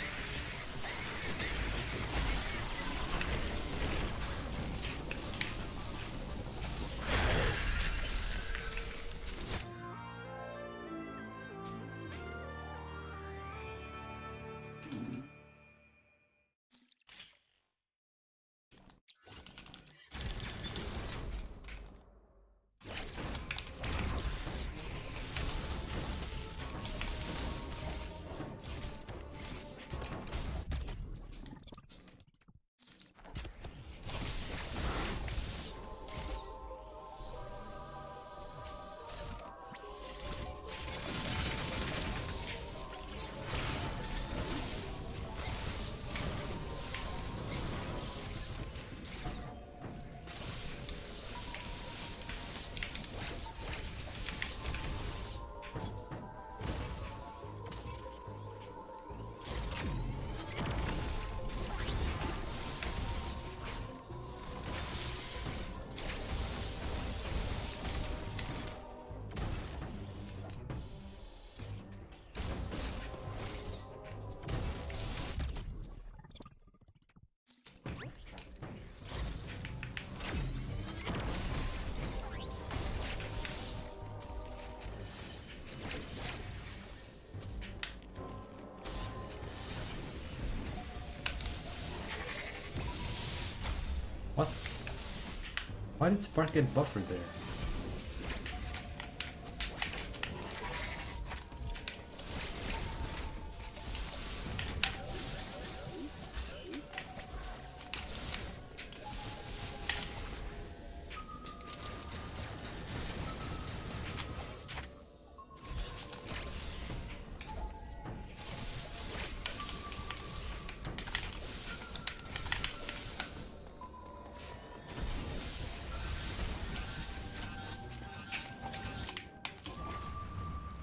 S2: Why did Spark get buffered there?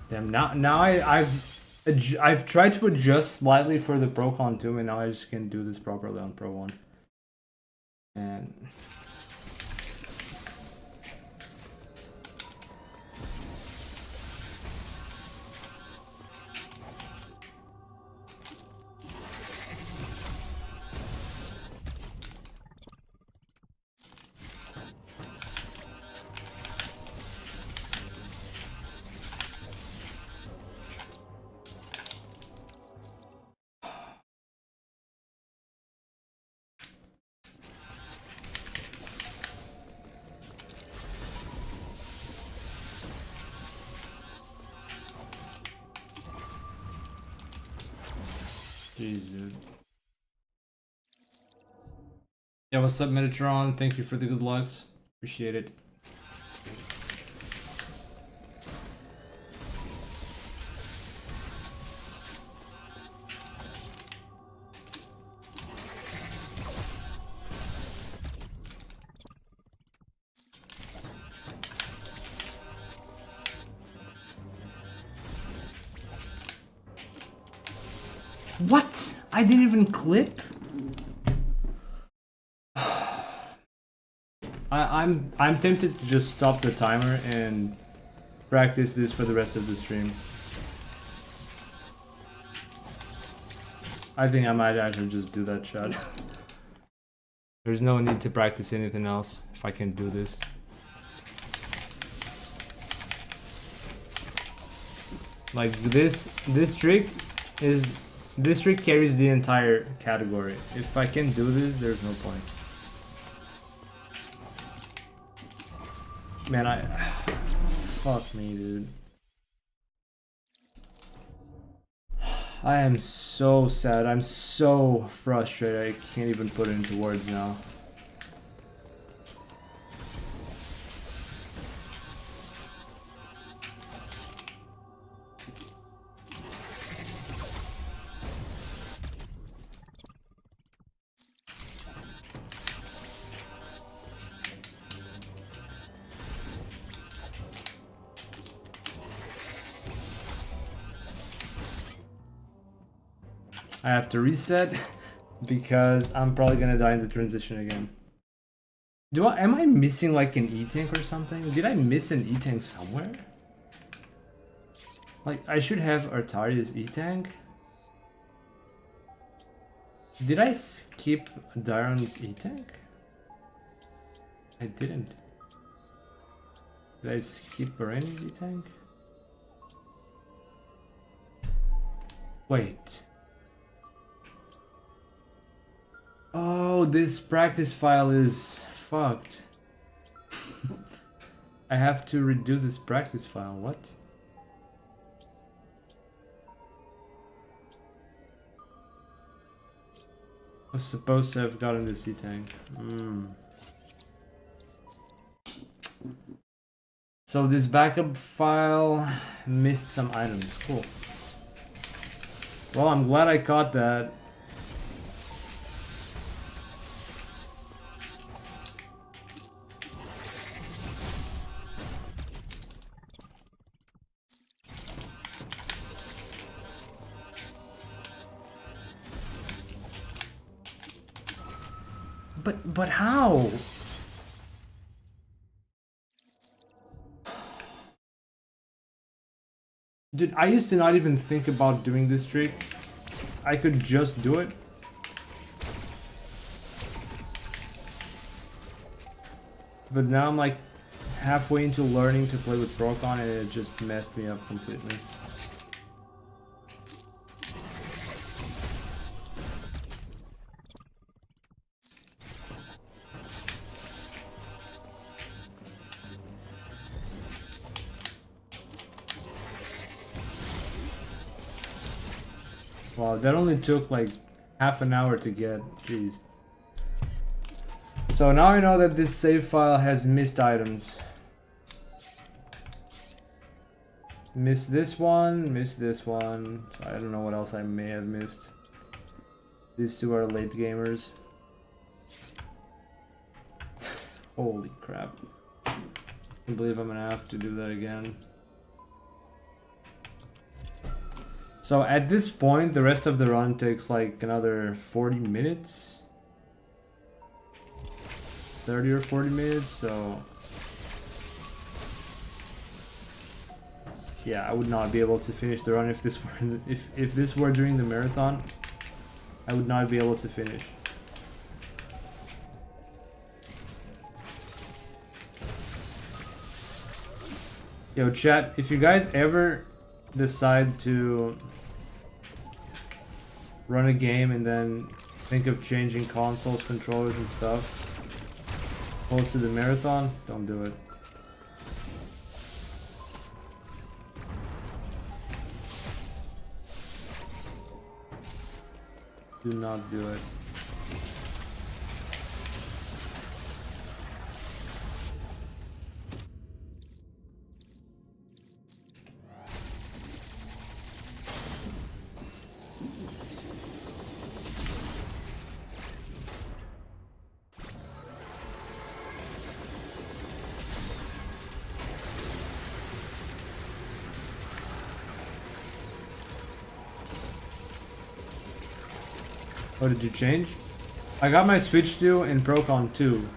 S2: Damn, now I've tried to adjust slightly for the Pro Con 2, and now I just can't do this properly on Pro 1. And jeez, dude. Yeah, what's up, Metatron? Thank you for the good lucks. Appreciate it. What? I didn't even clip? I'm tempted to just stop the timer and practice this for the rest of the stream. I think I might actually just do that shot. There's no need to practice anything else if I can do this. Like this trick carries the entire category. If I can do this, there's no point. Man, fuck me, dude. I am so sad. I'm so frustrated. I can't even put it into words now. I have to reset because I'm probably gonna die in the transition again. Am I missing like an E-tank or something? Did I miss an E-tank somewhere? Like, I should have Artaria's E-tank. Did I skip Daron's E-tank? I didn't. Did I skip Baren's E-tank? Wait. Oh, this practice file is fucked. I have to redo this practice file. What? I was supposed to have gotten the C-tank. So this backup file missed some items. Cool. Well, I'm glad I caught that. But how? Dude, I used to not even think about doing this trick. I could just do it. But now I'm like halfway into learning to play with Procon and it just messed me up completely. Wow, that only took like half an hour to get. Jeez. So now I know that this save file has missed items. Missed this one, missed this one. So I don't know what else I may have missed. These two are late gamers. Holy crap. I can't believe I'm gonna have to do that again. So at this point, the rest of the run takes like another 40 minutes. 30 or 40 minutes, so... Yeah, I would not be able to finish the run if this were if this were during the marathon. I would not be able to finish. Yo, chat, if you guys ever decide to run a game and then think of changing consoles, controllers and stuff close to the marathon, don't do it. Do not do it. What did you change? I got my Switch 2 in Procon 2,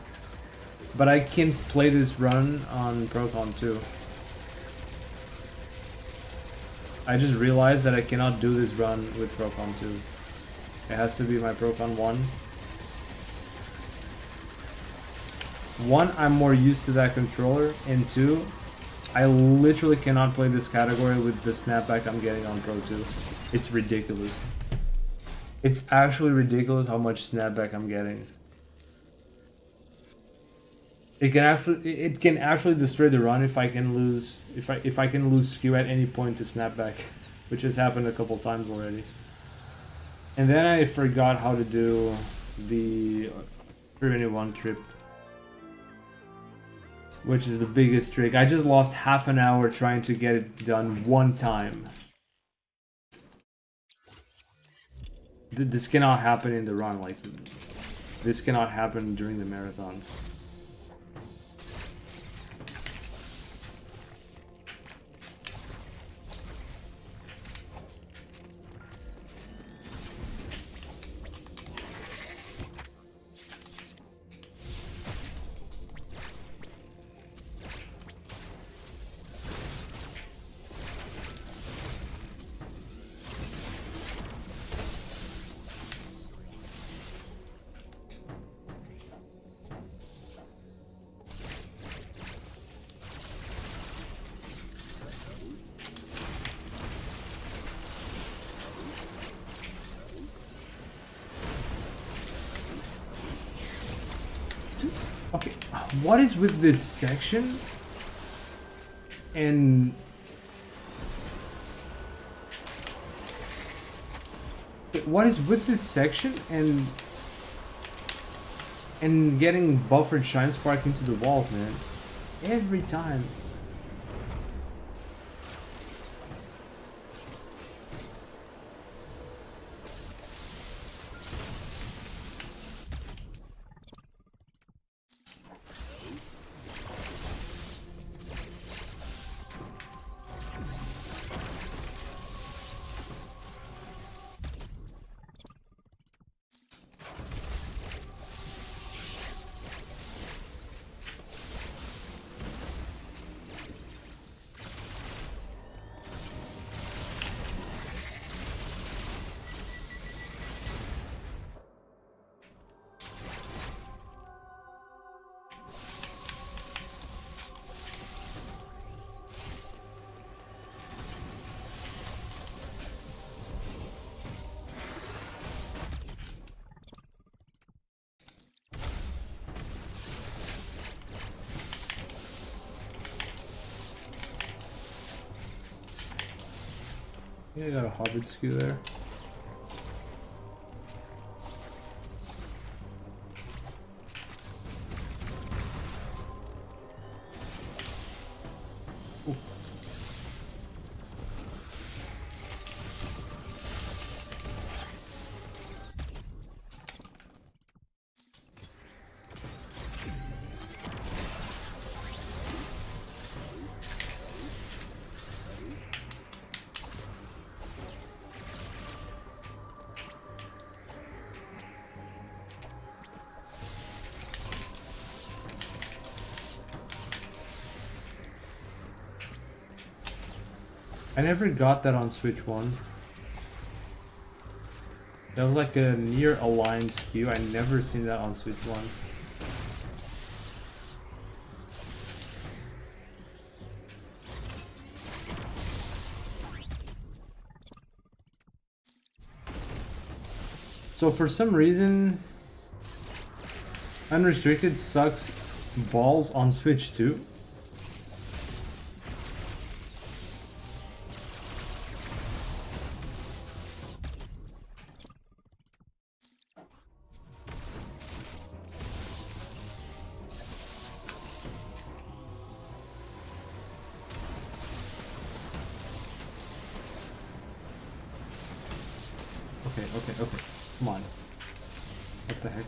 S2: but I can't play this run on Procon 2. I just realized that I cannot do this run with Procon 2. It has to be my Procon 1. One, I'm more used to that controller, and two, I literally cannot play this category with the snapback I'm getting on Pro 2. It's ridiculous. It's actually ridiculous how much snapback I'm getting. It can actually destroy the run if I can lose if I can lose skew at any point to snapback, which has happened a couple times already. And then I forgot how to do the 3-1 trip, which is the biggest trick. I just lost half an hour trying to get it done one time. This cannot happen in the run, like, this cannot happen during the marathon. Okay, what is with this section? And what is with this section and getting buffered shine spark into the walls, man? Every time. I think I got a hobbit skew there. I never got that on Switch 1. That was like a near aligned SKU. I never seen that on Switch 1. So for some reason, Unrestricted sucks balls on Switch 2. Okay. Come on. What the heck?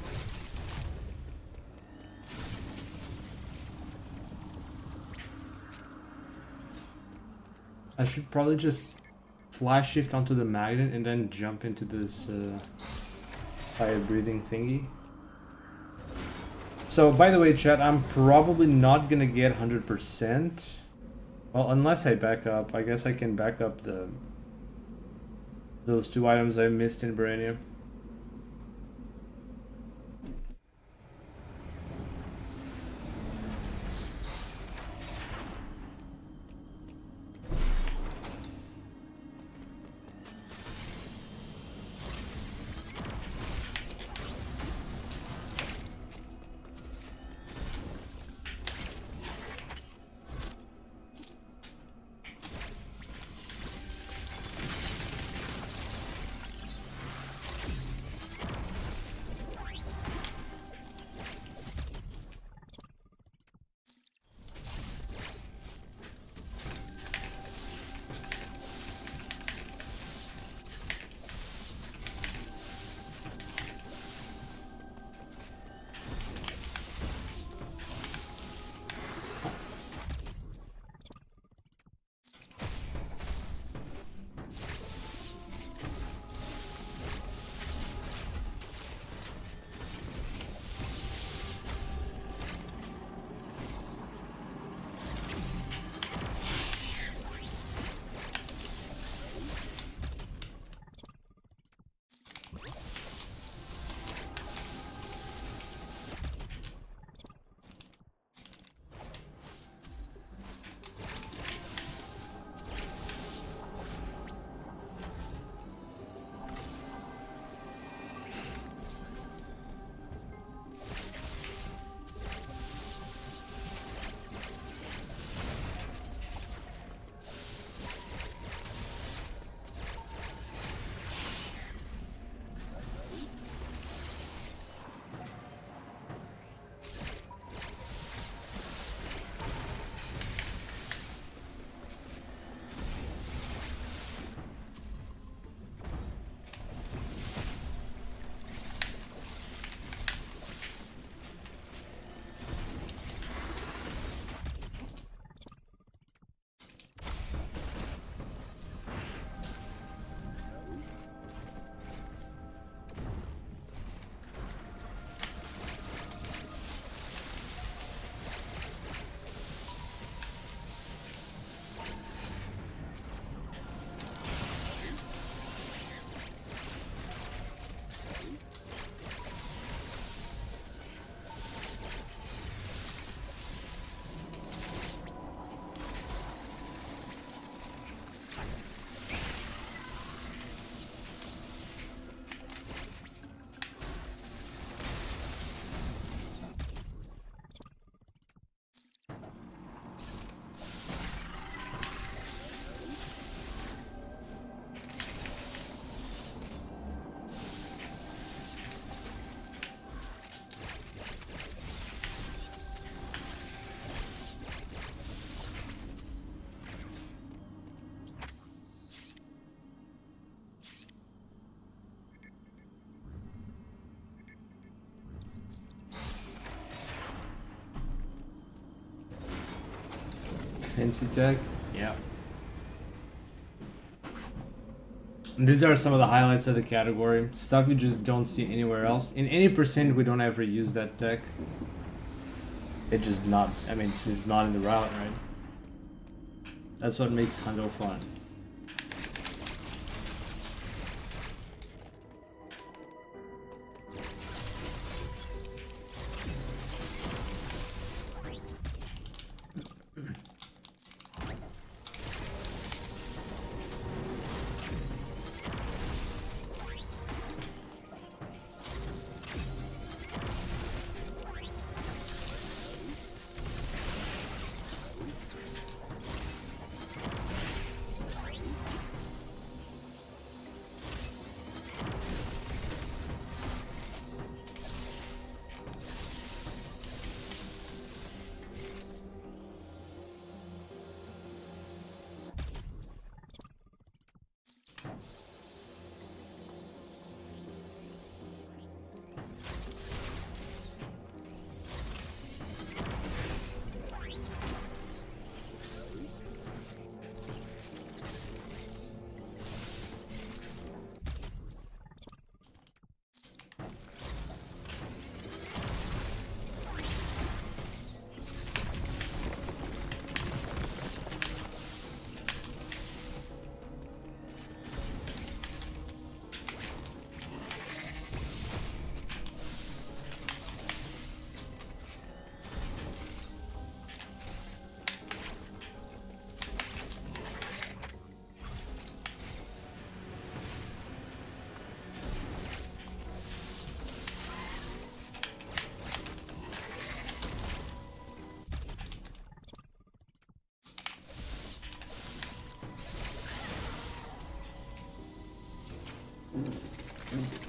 S2: I should probably just flash shift onto the magnet and then jump into this fire breathing thingy. So, by the way, chat, I'm probably not gonna get 100%. Well, unless I back up. I guess I can back up those two items I missed in Brainium. Fancy tech? Yeah. And these are some of the highlights of the category. Stuff you just don't see anywhere else. In any percent, we don't ever use that tech. It's just not, I mean, it's just not in the route, right? That's what makes Hundo fun.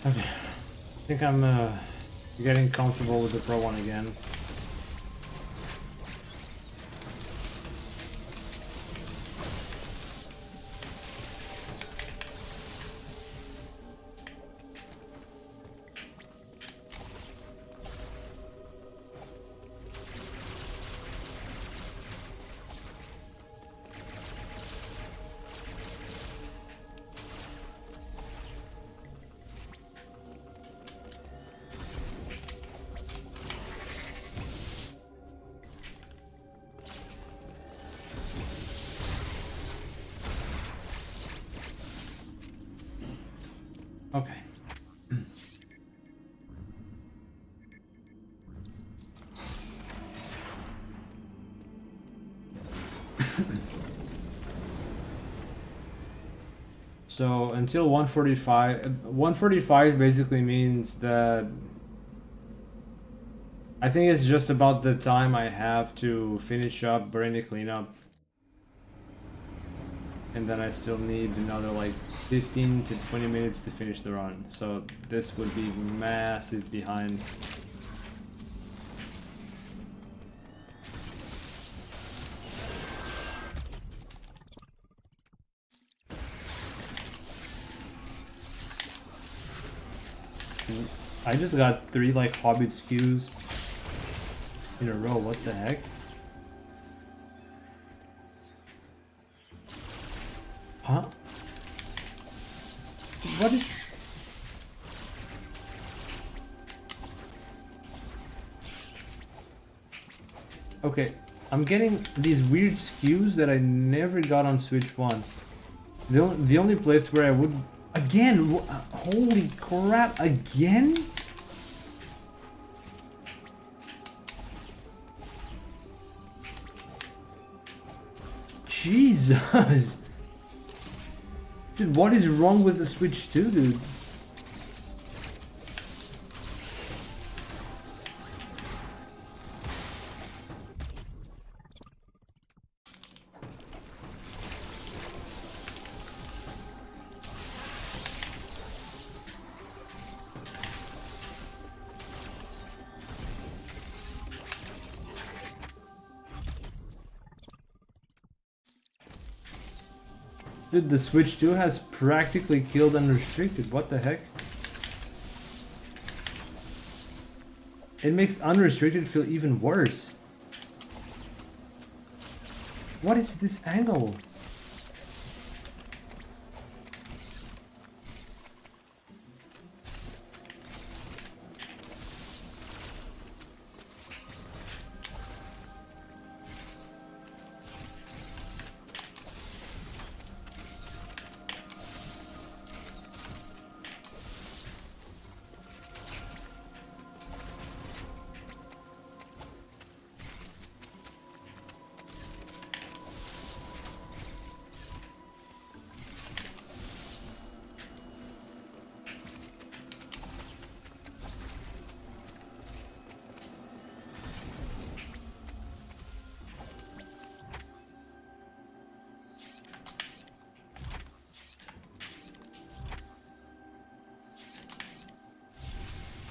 S2: Okay. I think I'm getting comfortable with the Pro one again. Okay. So until 145, 145 basically means that I think it's just about the time I have to finish up Brainy Cleanup. And then I still need another like 15 to 20 minutes to finish the run. So this would be massive behind. I just got 3 like Hobbit SKUs in a row. What the heck? Huh? What is... Okay, I'm getting these weird SKUs that I never got on Switch 1. The only place where I would... Again! Holy crap, again? Jesus! Dude, what is wrong with the Switch 2, dude? Dude, the Switch 2 has practically killed Unrestricted. What the heck? It makes Unrestricted feel even worse. What is this angle?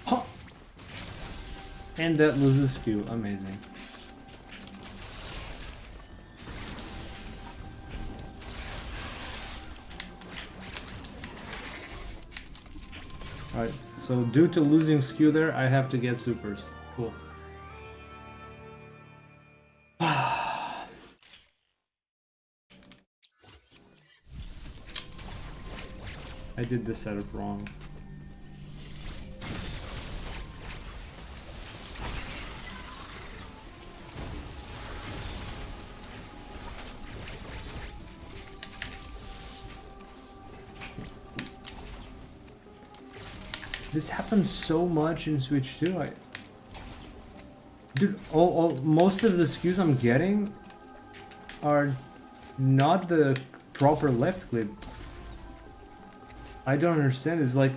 S2: Huh. And that loses Q. Amazing. Alright, so due to losing skew there, I have to get supers. Cool. I did the setup wrong. This happens so much in Switch 2. Dude, most of the SKUs I'm getting are not the proper left clip. I don't understand. It's like...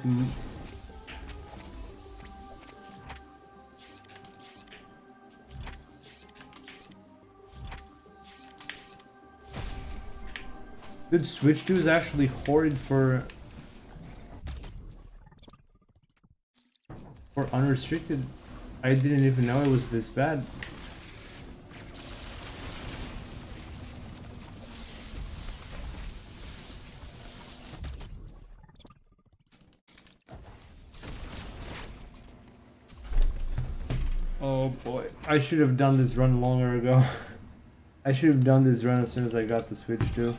S2: Dude, Switch 2 is actually horrid for... For unrestricted, I didn't even know it was this bad. Oh boy, I should have done this run longer ago. I should have done this run as soon as I got the Switch too.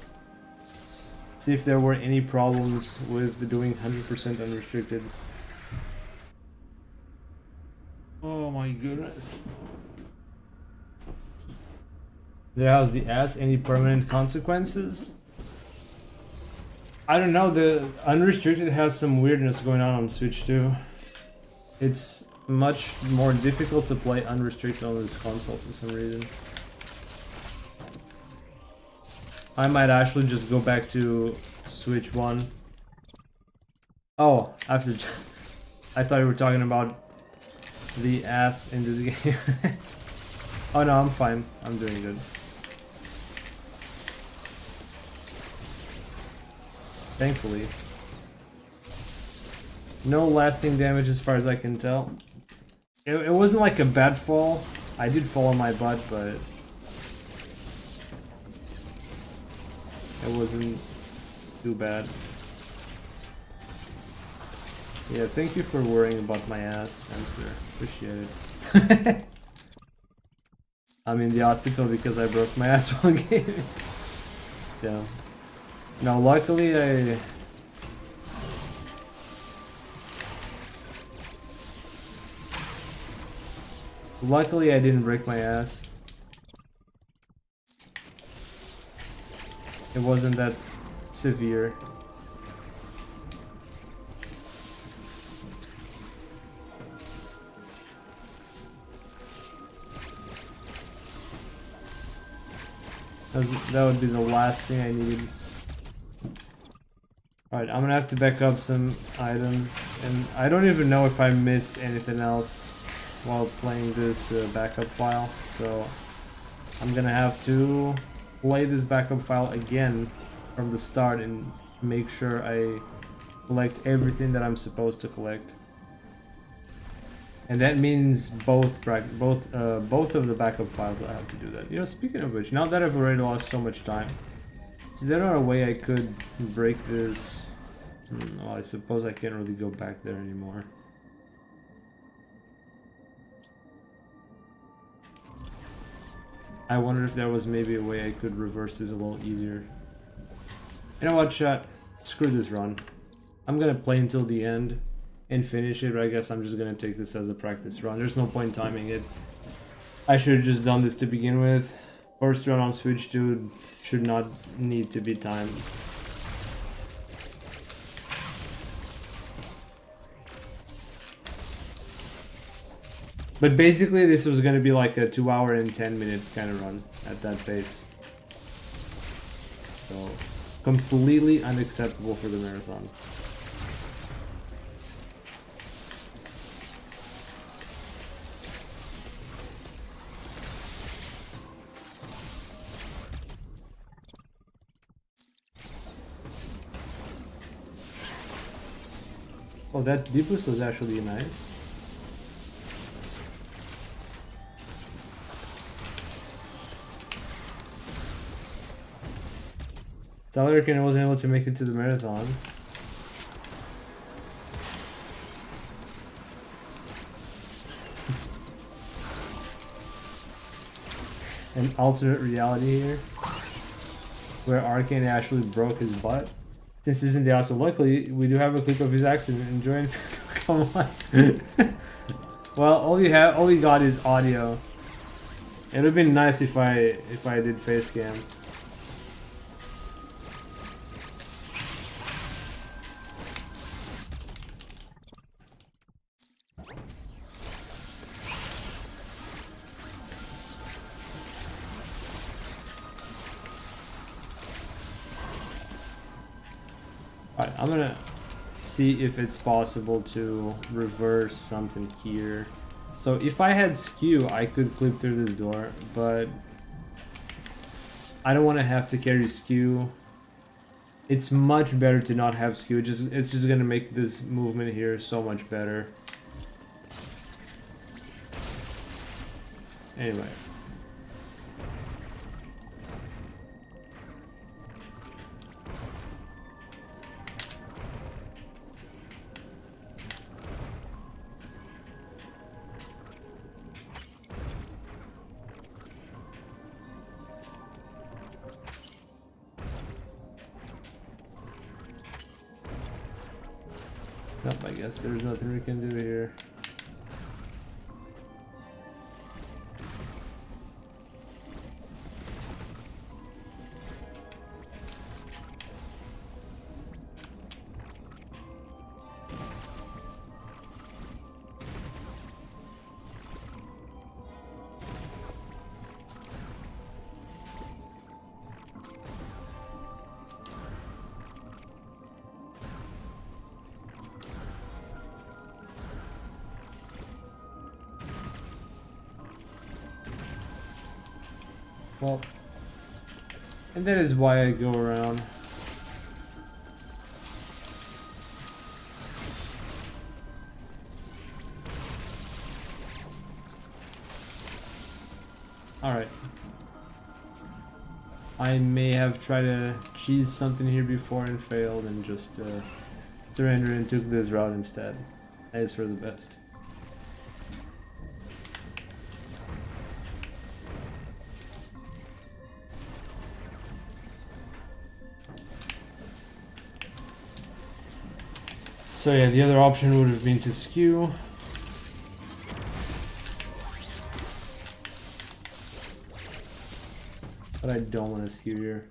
S2: See if there were any problems with doing 100% unrestricted. Oh my goodness. How's the ass? Any permanent consequences? I don't know, the unrestricted has some weirdness going on Switch too. It's much more difficult to play unrestricted on this console for some reason. I might actually just go back to Switch 1. Oh, after I thought you were talking about the ass in this game. Oh no, I'm fine. I'm doing good. Thankfully. No lasting damage as far as I can tell. It wasn't like a bad fall. I did fall on my butt, but it wasn't too bad. Yeah, thank you for worrying about my ass, Answer. Appreciate it. I'm in the hospital because I broke my ass while gaming. Yeah. Now, luckily, I didn't break my ass. It wasn't that severe. That would be the last thing I needed. Alright, I'm gonna have to back up some items, and I don't even know if I missed anything else while playing this backup file, so I'm gonna have to play this backup file again from the start and make sure I collect everything that I'm supposed to collect. And that means both of the backup files I have to do that. You know, speaking of which, now that I've already lost so much time, is there not a way I could break this? Well, I suppose I can't really go back there anymore. I wonder if there was maybe a way I could reverse this a little easier. You know what, chat? Screw this run. I'm gonna play until the end and finish it, but I guess I'm just gonna take this as a practice run. There's no point timing it. I should have just done this to begin with. First run on Switch 2 should not need to be timed. But basically this was gonna be like a 2 hour and 10-minute kind of run at that pace. So, completely unacceptable for the marathon. Oh, that deep boost was actually nice. Salarkin wasn't able to make it to the marathon. An alternate reality here, where Arcane actually broke his butt. Since this isn't the auto, luckily we do have a clip of his accident. Enjoy. Come on. Well, all we got is audio. It would have been nice if I did face cam. Alright, I'm gonna see if it's possible to reverse something here. So if I had skew, I could clip through this door, but I don't want to have to carry skew. It's much better to not have skew. It's just gonna make this movement here so much better. Anyway. Nope, I guess there's nothing we can do here. Well, and that is why I go around. Alright. I may have tried to cheese something here before and failed and just surrendered and took this route instead. That is for the best. So yeah, the other option would have been to skew. But I don't want to skew here.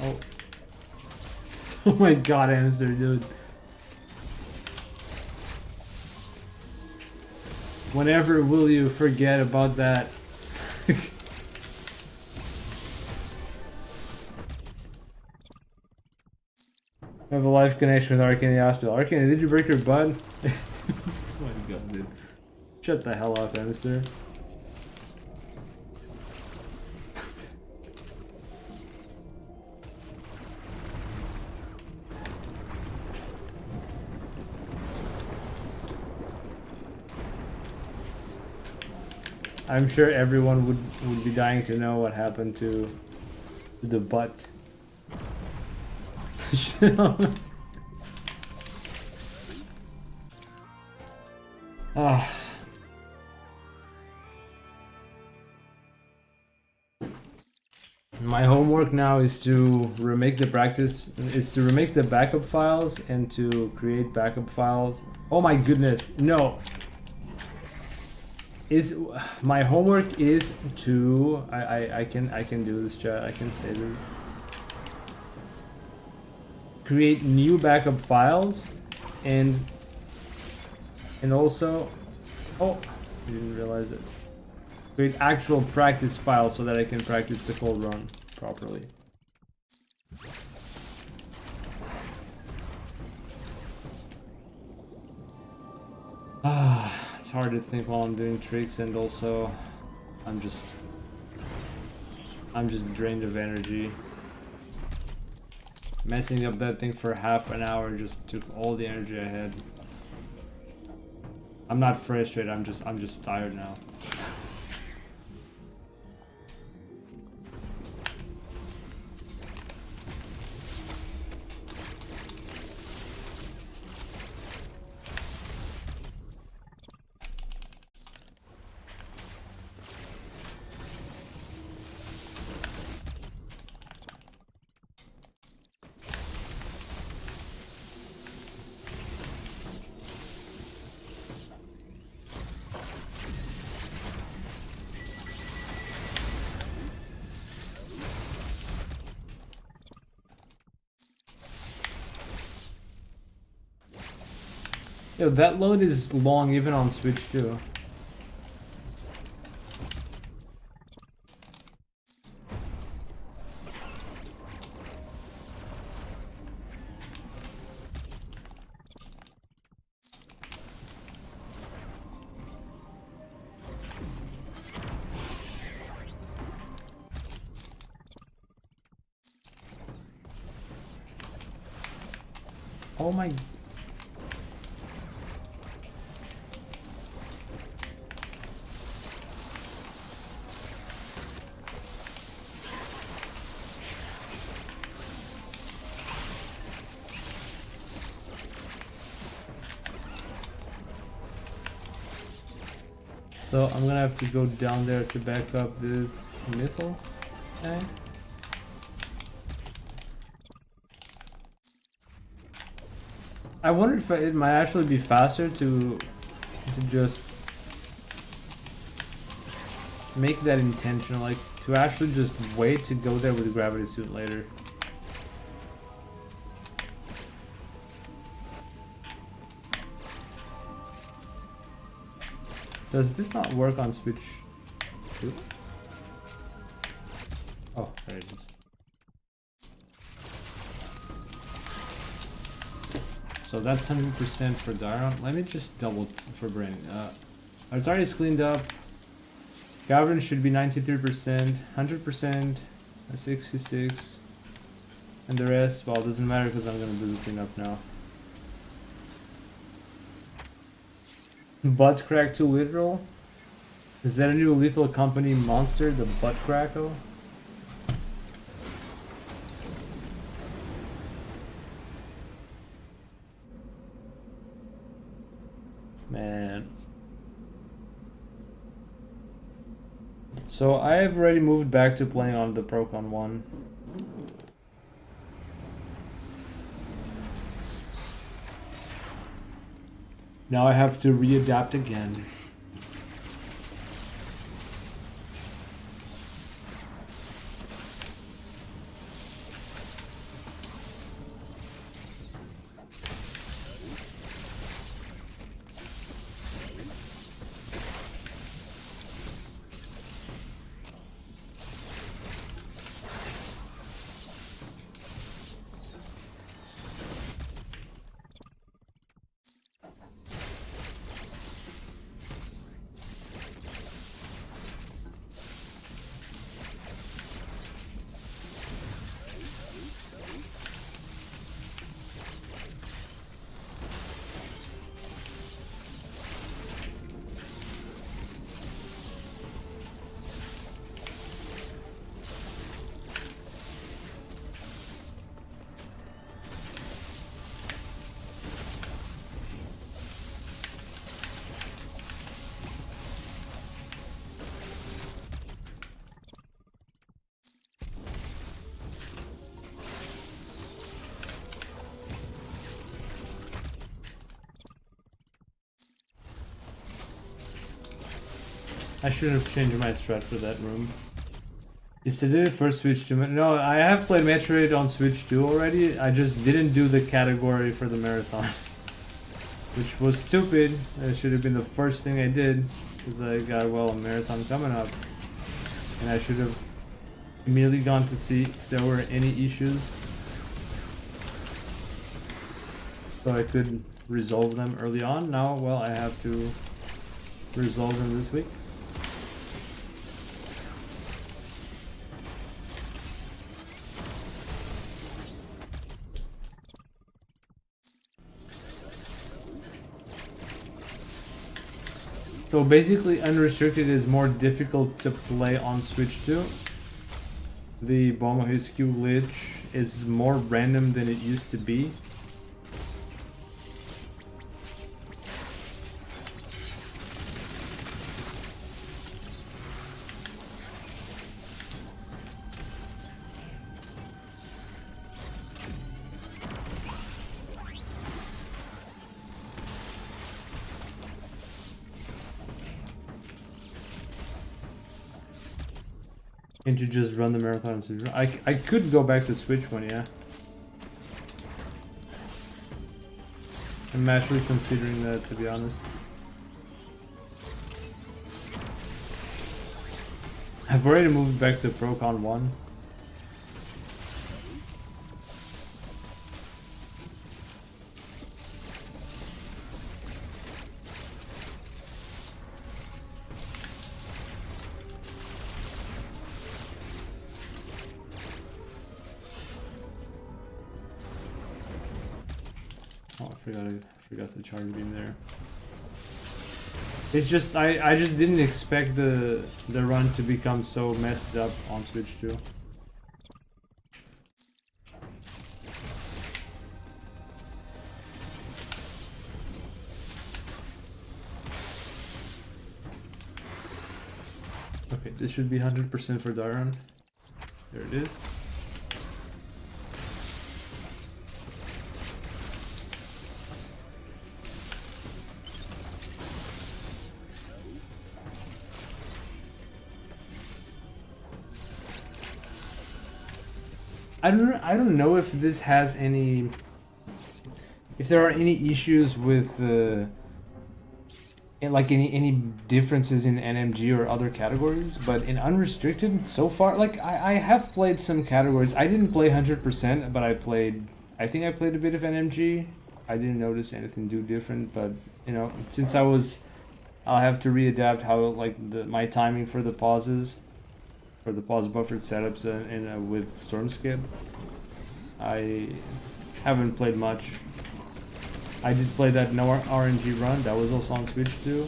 S2: Oh. Oh my god, hamster, dude. Whenever will you forget about that? I have a live connection with Arcane in the hospital. Arcane, did you break your butt? Oh my god, dude. Shut the hell up, hamster. I'm sure everyone would be dying to know what happened to the butt. Ah. My homework now is to remake the backup files and to create backup files. Oh my goodness, no. My homework is to I can do this, chat. I can say this. Create new backup files and also, oh, I didn't realize it. Create actual practice files so that I can practice the cold run properly. Ah, it's hard to think while I'm doing tricks, and also I'm just drained of energy. Messing up that thing for half an hour just took all the energy I had. I'm not frustrated, I'm just tired now. Yo, that load is long even on Switch too. Oh my... So I'm gonna have to go down there to back up this missile tank. I wonder if it might actually be faster to just make that intentional, like to actually just wait to go there with the gravity suit later. Does this not work on Switch 2? Oh, there it is. So that's 100% for Dara. Let me just double for Brain. Artari is cleaned up. Gavin should be 93%, 100%, 66, and the rest, well, it doesn't matter because I'm gonna do the cleanup now. Butt crack too literal? Is that a new Lethal Company monster, the butt crackle? Man. So I have already moved back to playing on the Procon 1. Now I have to readapt again. I should have changed my strat for that room. Is it for Switch 2? No, I have played Metroid on Switch 2 already. I just didn't do the category for the marathon. Which was stupid. It should have been the first thing I did. Because I got, well, a marathon coming up. And I should have immediately gone to see if there were any issues. So I could resolve them early on. Now, well, I have to resolve them this week. So basically, Unrestricted is more difficult to play on Switch 2. The Bomb HQ glitch is more random than it used to be. Can't you just run the marathon on Switch? I could go back to Switch one, yeah. I'm actually considering that, to be honest. I've already moved back to Procon 1. I forgot to charge beam there. It's just I just didn't expect the run to become so messed up on Switch 2. This should be 100% for that run. There it is. I don't know if this has any, if there are any issues with like any differences in NMG or other categories, but in Unrestricted so far, like I have played some categories. I didn't play 100%, but I think I played a bit of NMG. I didn't notice anything too different, but you know, since I'll have to readapt how like my timing for the pauses, for the pause buffered setups with Stormskip. I haven't played much. I did play that no RNG run, that was also on Switch too,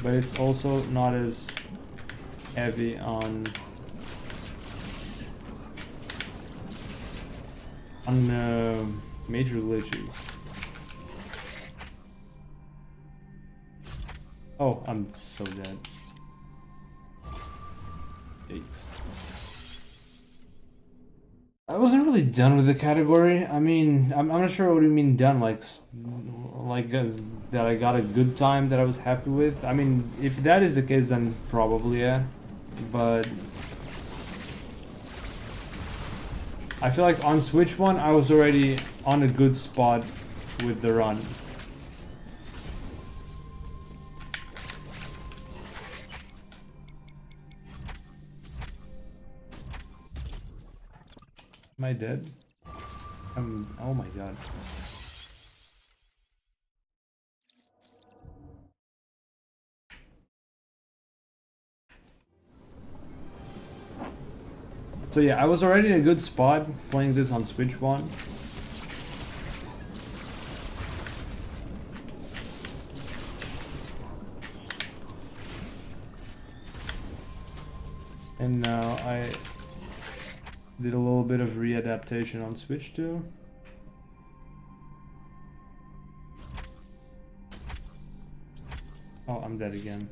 S2: but it's also not as heavy on major glitches. Oh, I'm so dead. Yikes. I wasn't really done with the category. I mean, I'm not sure what you mean done. Like that I got a good time that I was happy with. I mean, if that is the case, then probably yeah. But I feel like on Switch one, I was already on a good spot with the run. Am I dead? Oh my god. So yeah, I was already in a good spot playing this on Switch 1. And now I did a little bit of readaptation on Switch 2. Oh, I'm dead again.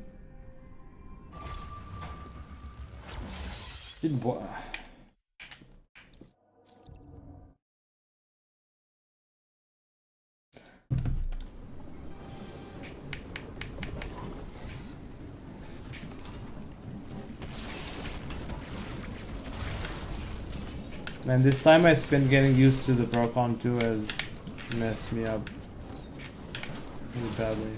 S2: Man, this time I spent getting used to the Procon 2 has messed me up really badly.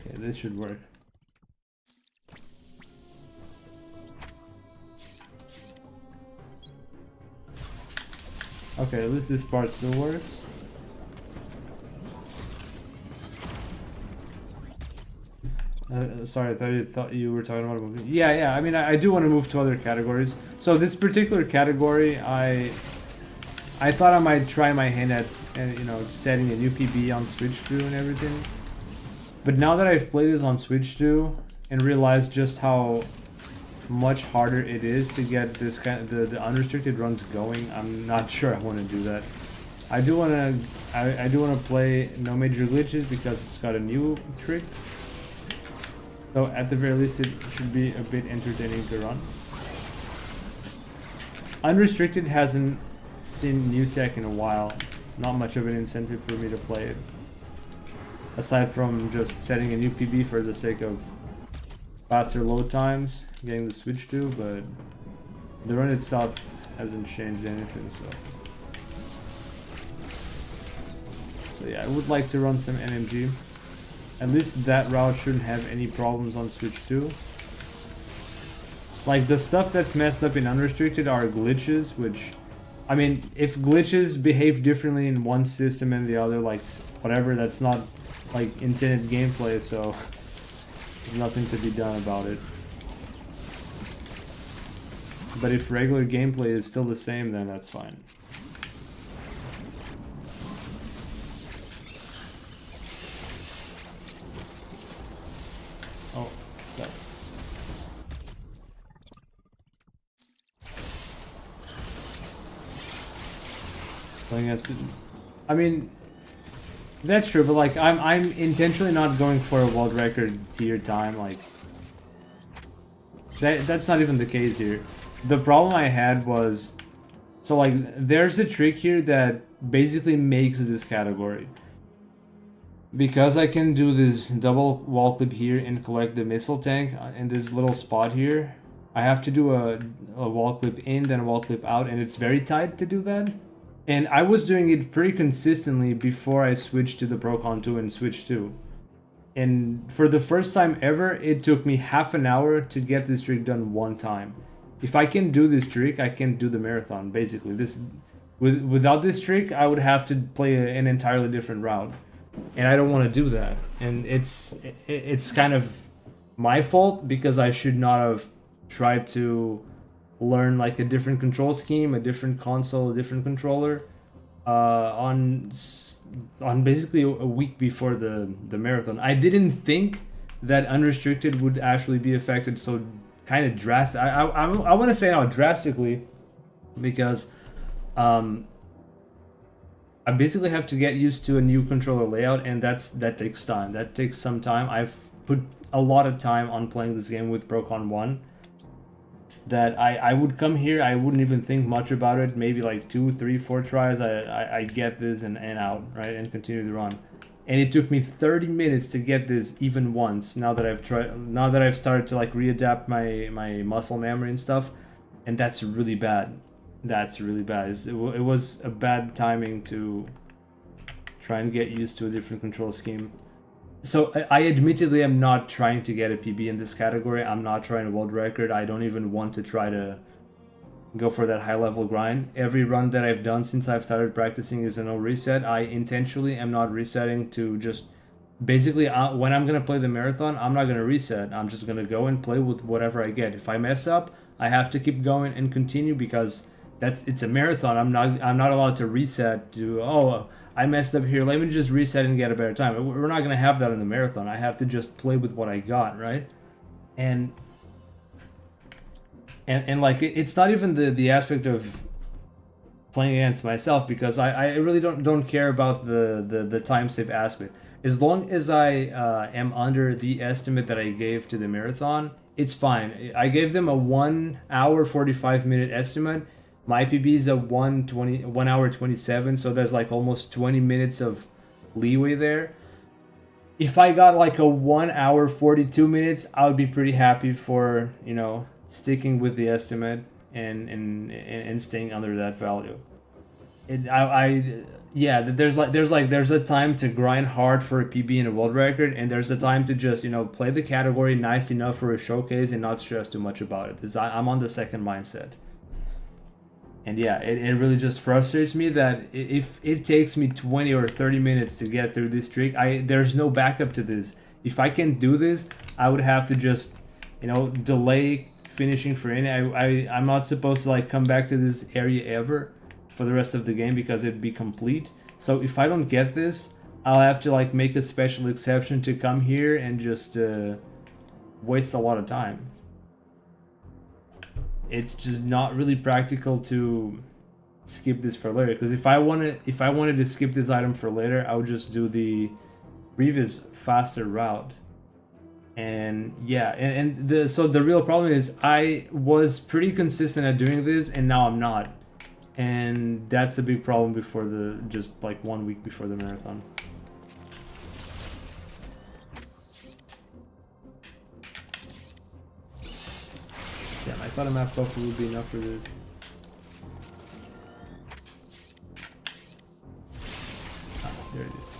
S2: Okay, this should work. Okay, at least this part still works. Sorry, I thought you were talking about moving. Yeah. I mean, I do want to move to other categories. So this particular category, I thought I might try my hand at, you know, setting a new PB on Switch 2 and everything. But now that I've played this on Switch 2 and realized just how much harder it is to get this kind of the unrestricted runs going, I'm not sure I want to do that. I do want to play no major glitches because it's got a new trick. So at the very least it should be a bit entertaining to run. Unrestricted hasn't seen new tech in a while. Not much of an incentive for me to play it. Aside from just setting a new PB for the sake of faster load times, getting the Switch to, but the run itself hasn't changed anything, so yeah, I would like to run some NMG. At least that route shouldn't have any problems on Switch 2. Like, the stuff that's messed up in Unrestricted are glitches, which, I mean, if glitches behave differently in one system and the other, like, whatever, that's not, like, intended gameplay, so there's nothing to be done about it. But if regular gameplay is still the same, then that's fine. Oh, stop. I mean, that's true, but like I'm intentionally not going for a world record tier time. Like that's not even the case here. The problem I had was, so like there's a trick here that basically makes this category. Because I can do this double wall clip here and collect the missile tank in this little spot here, I have to do a wall clip in, then a wall clip out, and it's very tight to do that. And I was doing it pretty consistently before I switched to the Procon 2 and Switch 2. And for the first time ever, it took me half an hour to get this trick done one time. If I can do this trick, I can do the marathon, basically. Without this trick, I would have to play an entirely different route. And I don't want to do that. And it's kind of my fault because I should not have tried to learn like a different control scheme, a different console, a different controller on basically a week before the marathon. I didn't think that Unrestricted would actually be affected so kind of drastic. I want to say now drastically because I basically have to get used to a new controller layout, and that takes time. That takes some time. I've put a lot of time on playing this game with Procon 1. That I would come here, I wouldn't even think much about it. Maybe like 2, 3, 4 tries, I get this and out, right, and continue the run. And it took me 30 minutes to get this even once. Now that I've started to like readapt my muscle memory and stuff, and that's really bad. That's really bad. It was a bad timing to try and get used to a different control scheme. So I admittedly am not trying to get a PB in this category. I'm not trying a world record. I don't even want to try to go for that high level grind. Every run that I've done since I've started practicing is a no reset. I intentionally am not resetting to just basically when I'm gonna play the marathon, I'm not gonna reset. I'm just gonna go and play with whatever I get. If I mess up, I have to keep going and continue because it's a marathon. I'm not allowed to reset to I messed up here. Let me just reset and get a better time. We're not gonna have that in the marathon. I have to just play with what I got, right? And like it's not even the aspect of playing against myself because I really don't care about the time save aspect. As long as I am under the estimate that I gave to the marathon, it's fine. I gave them a 1 hour 45 minute estimate. My PB is a 1 hour 27, so there's like almost 20 minutes of leeway there. If I got like a 1 hour 42 minutes, I would be pretty happy for, you know, sticking with the estimate and staying under that value. There's a time to grind hard for a PB and a world record, and there's a time to just, you know, play the category nice enough for a showcase and not stress too much about it. I'm on the second mindset. And yeah, it really just frustrates me that if it takes me 20 or 30 minutes to get through this trick, there's no backup to this. If I can do this, I would have to just, you know, delay finishing for any. I'm not supposed to like come back to this area ever for the rest of the game because it'd be complete. So if I don't get this, I'll have to like make a special exception to come here and just waste a lot of time. It's just not really practical to skip this for later, because if I wanted to skip this item for later, I would just do the previous faster route. And yeah, so the real problem is I was pretty consistent at doing this and now I'm not, and that's a big problem before just like 1 week before the marathon. Damn, I thought a map buffer would be enough for this. Ah, there it is.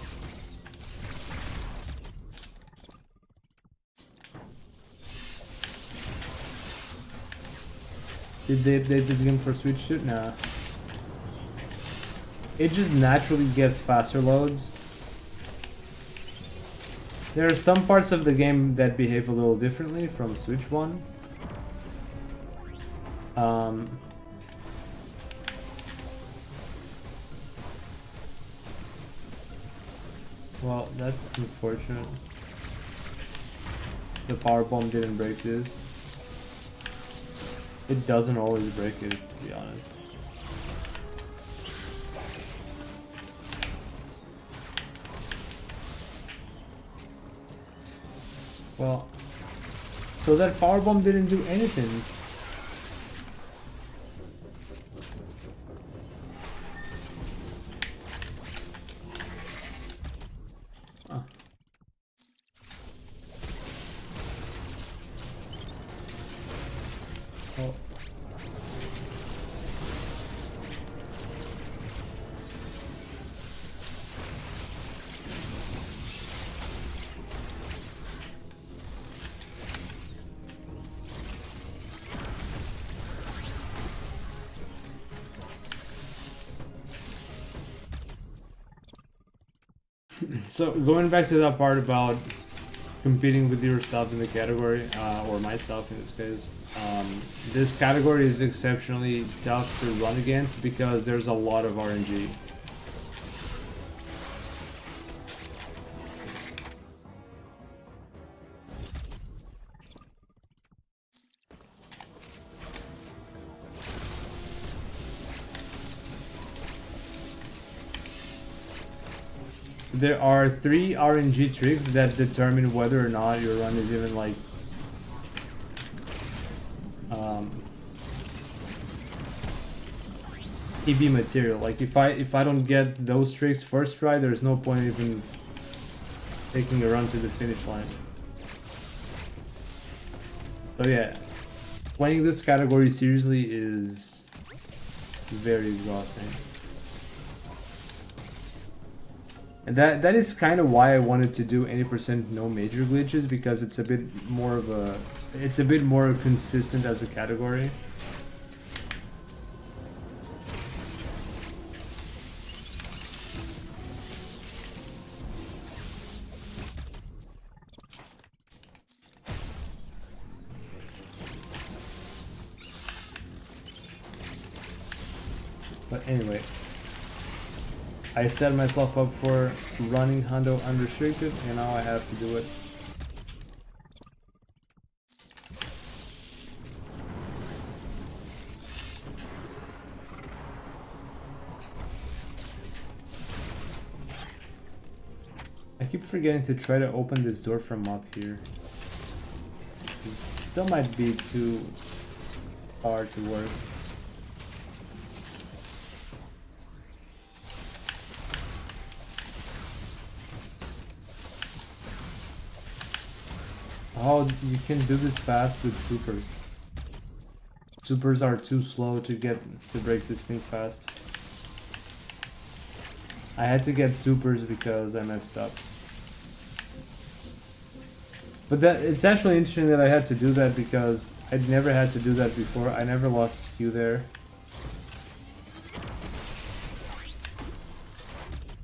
S2: Did they update this game for Switch too? Nah. It just naturally gets faster loads. There are some parts of the game that behave a little differently from Switch 1. Well, that's unfortunate. the power bomb didn't break this. It doesn't always break it, to be honest. Well, so that power bomb didn't do anything. Huh. Oh. So going back to that part about competing with yourself in the category, or myself in this case, this category is exceptionally tough to run against because there's a lot of RNG. There are 3 RNG tricks that determine whether or not your run is even like EV material. Like if I don't get those tricks first try, there's no point even taking a run to the finish line. So yeah, playing this category seriously is very exhausting. And that is kind of why I wanted to do 80% no major glitches, because it's a bit more of a, it's a bit more consistent as a category. But anyway, I set myself up for running Hundo Unrestricted, and now I have to do it. I keep forgetting to try to open this door from up here. It still might be too hard to work. Oh, you can do this fast with supers. Supers are too slow to break this thing fast. I had to get supers because I messed up. But it's actually interesting that I had to do that because I'd never had to do that before. I never lost skew there.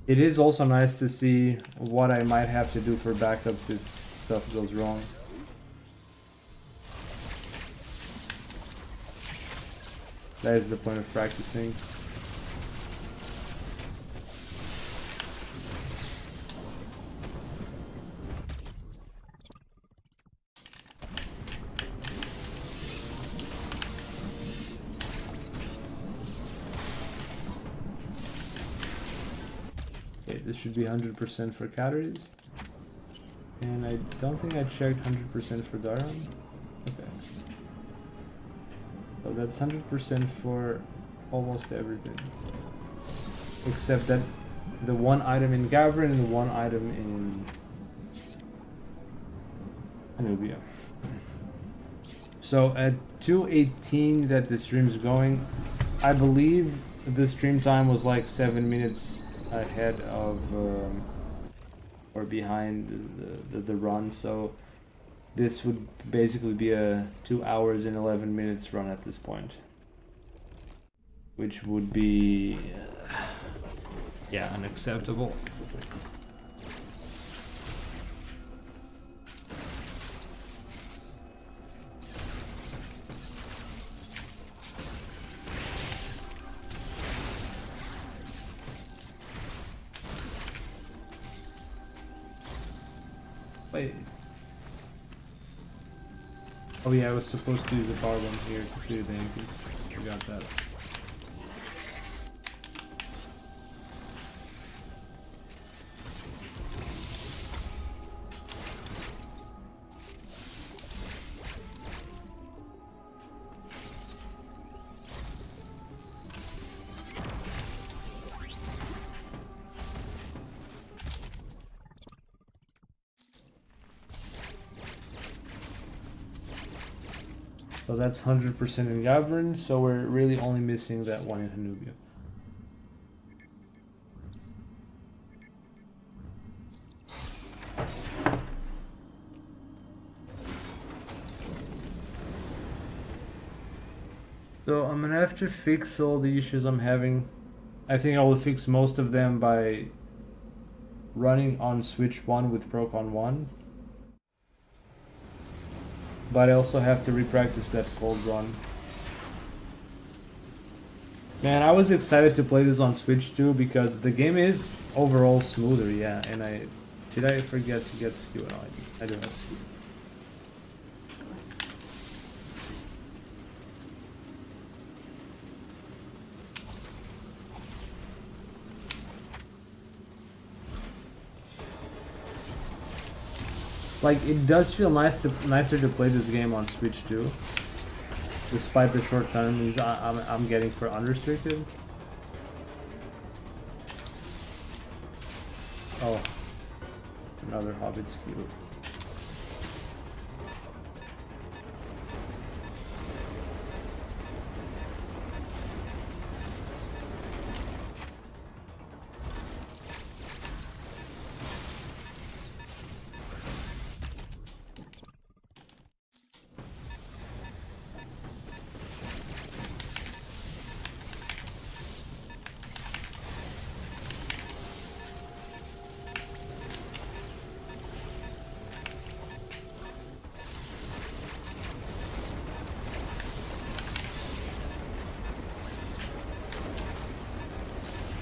S2: It is also nice to see what I might have to do for backups if stuff goes wrong. That is the point of practicing. Okay, this should be 100% for calories. And I don't think I checked 100% for Daron. Okay. So that's 100% for almost everything. Except that the one item in Gavrin and the one item in Anubia. So at 2:18 that the stream's going, I believe the stream time was like 7 minutes ahead of or behind the run, so this would basically be a 2 hours and 11 minutes run at this point, which would be yeah, unacceptable. Wait. Oh yeah, I was supposed to use the power bomb here to clear the MP. Forgot that. So that's 100% in Gavrin, so we're really only missing that one in Hanubia. So I'm gonna have to fix all the issues I'm having. I think I will fix most of them by running on Switch 1 with Procon 1. But I also have to repractice that cold run. Man, I was excited to play this on Switch too because the game is overall smoother, yeah. And did I forget to get skew? No, I do have skew. Like, it does feel nicer to play this game on Switch too, despite the shortcomings I'm getting for Unrestricted. Oh, another Hobbit skew.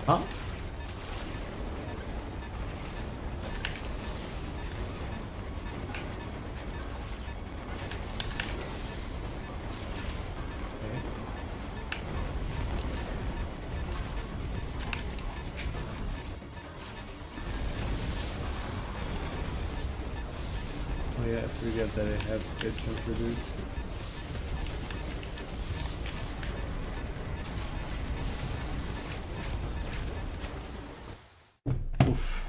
S2: Huh? Oh yeah, I forget that I have sketch introduced. Oof.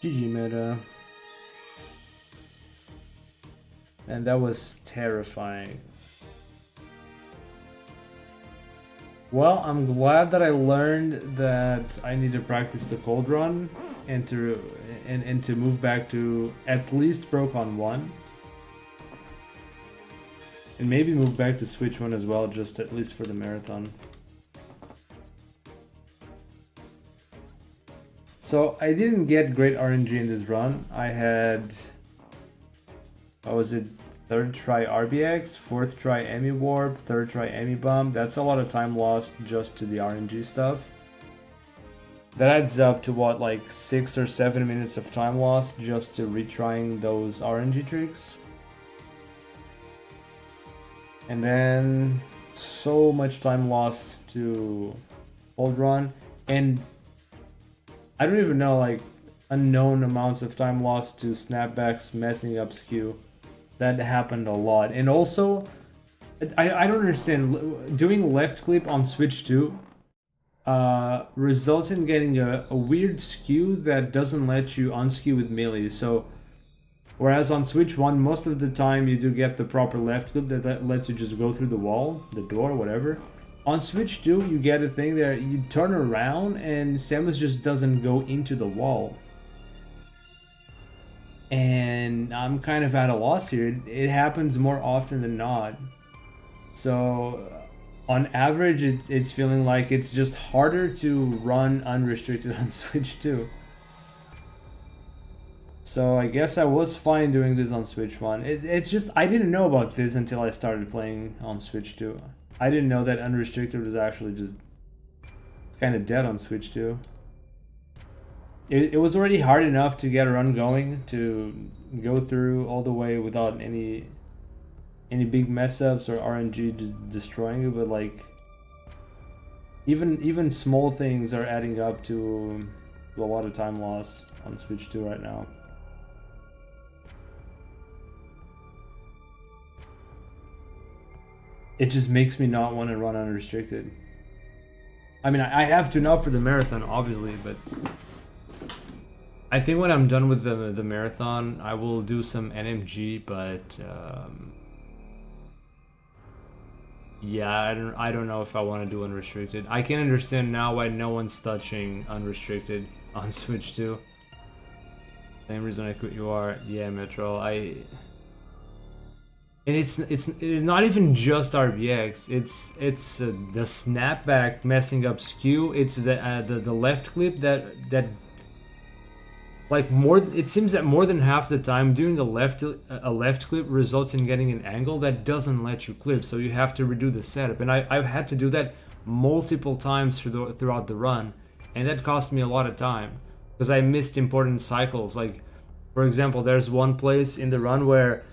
S2: GG meta. And that was terrifying. Well, I'm glad that I learned that I need to practice the cold run and to move back to at least Procon 1. And maybe move back to Switch 1 as well, just at least for the marathon. So I didn't get great RNG in this run. I had, what was it, 3rd try RBX, 4th try Emmy Warp, 3rd try Emmy Bomb. That's a lot of time lost just to the RNG stuff. That adds up to what, like 6 or 7 minutes of time lost just to retrying those RNG tricks. And then so much time lost to hold run, and I don't even know, like unknown amounts of time lost to snapbacks messing up skew. That happened a lot. And also, I don't understand, doing left clip on Switch 2 results in getting a weird skew that doesn't let you unskew with melee. So whereas on Switch 1, most of the time you do get the proper left clip that lets you just go through the wall, the door, whatever. On Switch 2, you get a thing there, you turn around and Samus just doesn't go into the wall. And I'm kind of at a loss here. It happens more often than not. So on average, it's feeling like it's just harder to run Unrestricted on Switch 2. So I guess I was fine doing this on Switch 1. It's just, I didn't know about this until I started playing on Switch 2. I didn't know that Unrestricted was actually just kind of dead on Switch 2. it was already hard enough to get a run going, to go through all the way without any big mess ups or RNG destroying you, but like even small things are adding up to a lot of time loss on Switch 2 right now. It just makes me not want to run Unrestricted. I mean, I have to now for the marathon, obviously, but I think when I'm done with the marathon, I will do some NMG, but yeah, I don't know if I want to do Unrestricted. I can understand now why no one's touching Unrestricted on Switch 2. Same reason I quit UR. Yeah, Metro. And it's not even just RBX. It's the snapback messing up skew. It's the left clip that like more. It seems that more than half the time doing a left clip results in getting an angle that doesn't let you clip. So you have to redo the setup. And I've had to do that multiple times throughout the run, and that cost me a lot of time because I missed important cycles. Like, for example, there's one place in the run where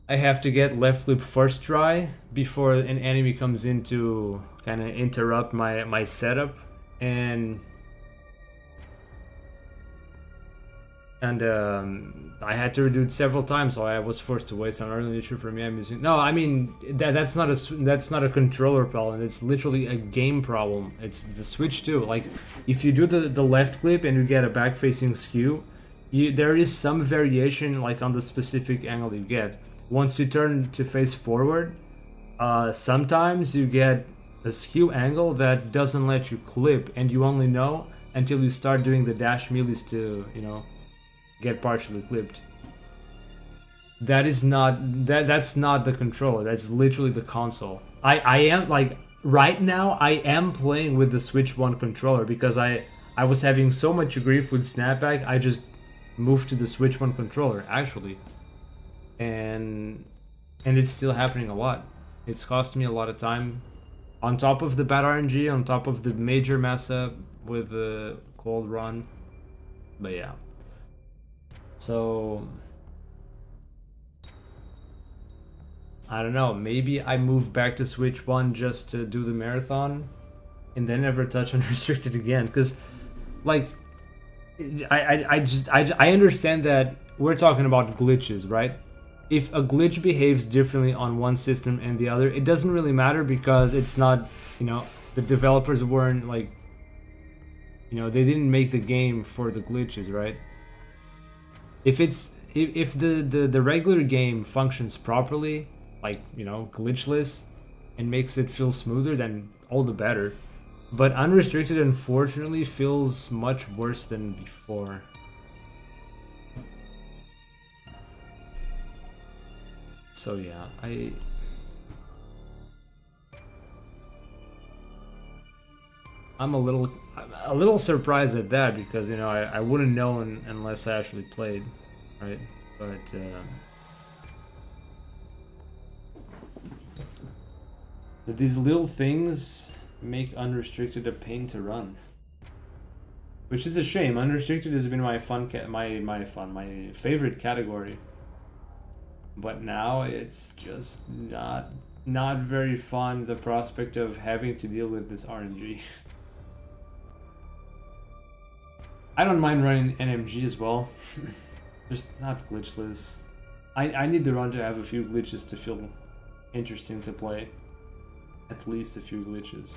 S2: I have to get left clip first try before an enemy comes in to kind of interrupt my setup, and I had to redo it several times, so I was forced to waste an early issue for me. I'm using I mean that's not a controller problem. It's literally a game problem. It's the Switch too. Like if you do the left clip and you get a back facing skew, there is some variation like on the specific angle you get. Once you turn to face forward, sometimes you get a skew angle that doesn't let you clip, and you only know until you start doing the dash melees to, get partially clipped. That's not the controller. That's literally the console. I am like right now I am playing with the Switch 1 controller because I was having so much grief with snapback. I just moved to the Switch 1 controller actually. And it's still happening a lot. It's cost me a lot of time on top of the bad RNG, on top of the major mess up with the cold run. But yeah, so I don't know, maybe I move back to Switch 1 just to do the marathon and then never touch Unrestricted again, because like I understand that we're talking about glitches, right? If a glitch behaves differently on one system and the other, it doesn't really matter because it's not, the developers weren't like, they didn't make the game for the glitches, right? If the regular game functions properly, like, glitchless, and makes it feel smoother, then all the better. But Unrestricted, unfortunately, feels much worse than before. So yeah, I'm a little surprised at that because I wouldn't know unless I actually played, right? But these little things make Unrestricted a pain to run, which is a shame. Unrestricted has been my my favorite category. But now it's just not very fun, the prospect of having to deal with this RNG. I don't mind running NMG as well, just not glitchless. I need the run to have a few glitches to feel interesting to play. At least a few glitches.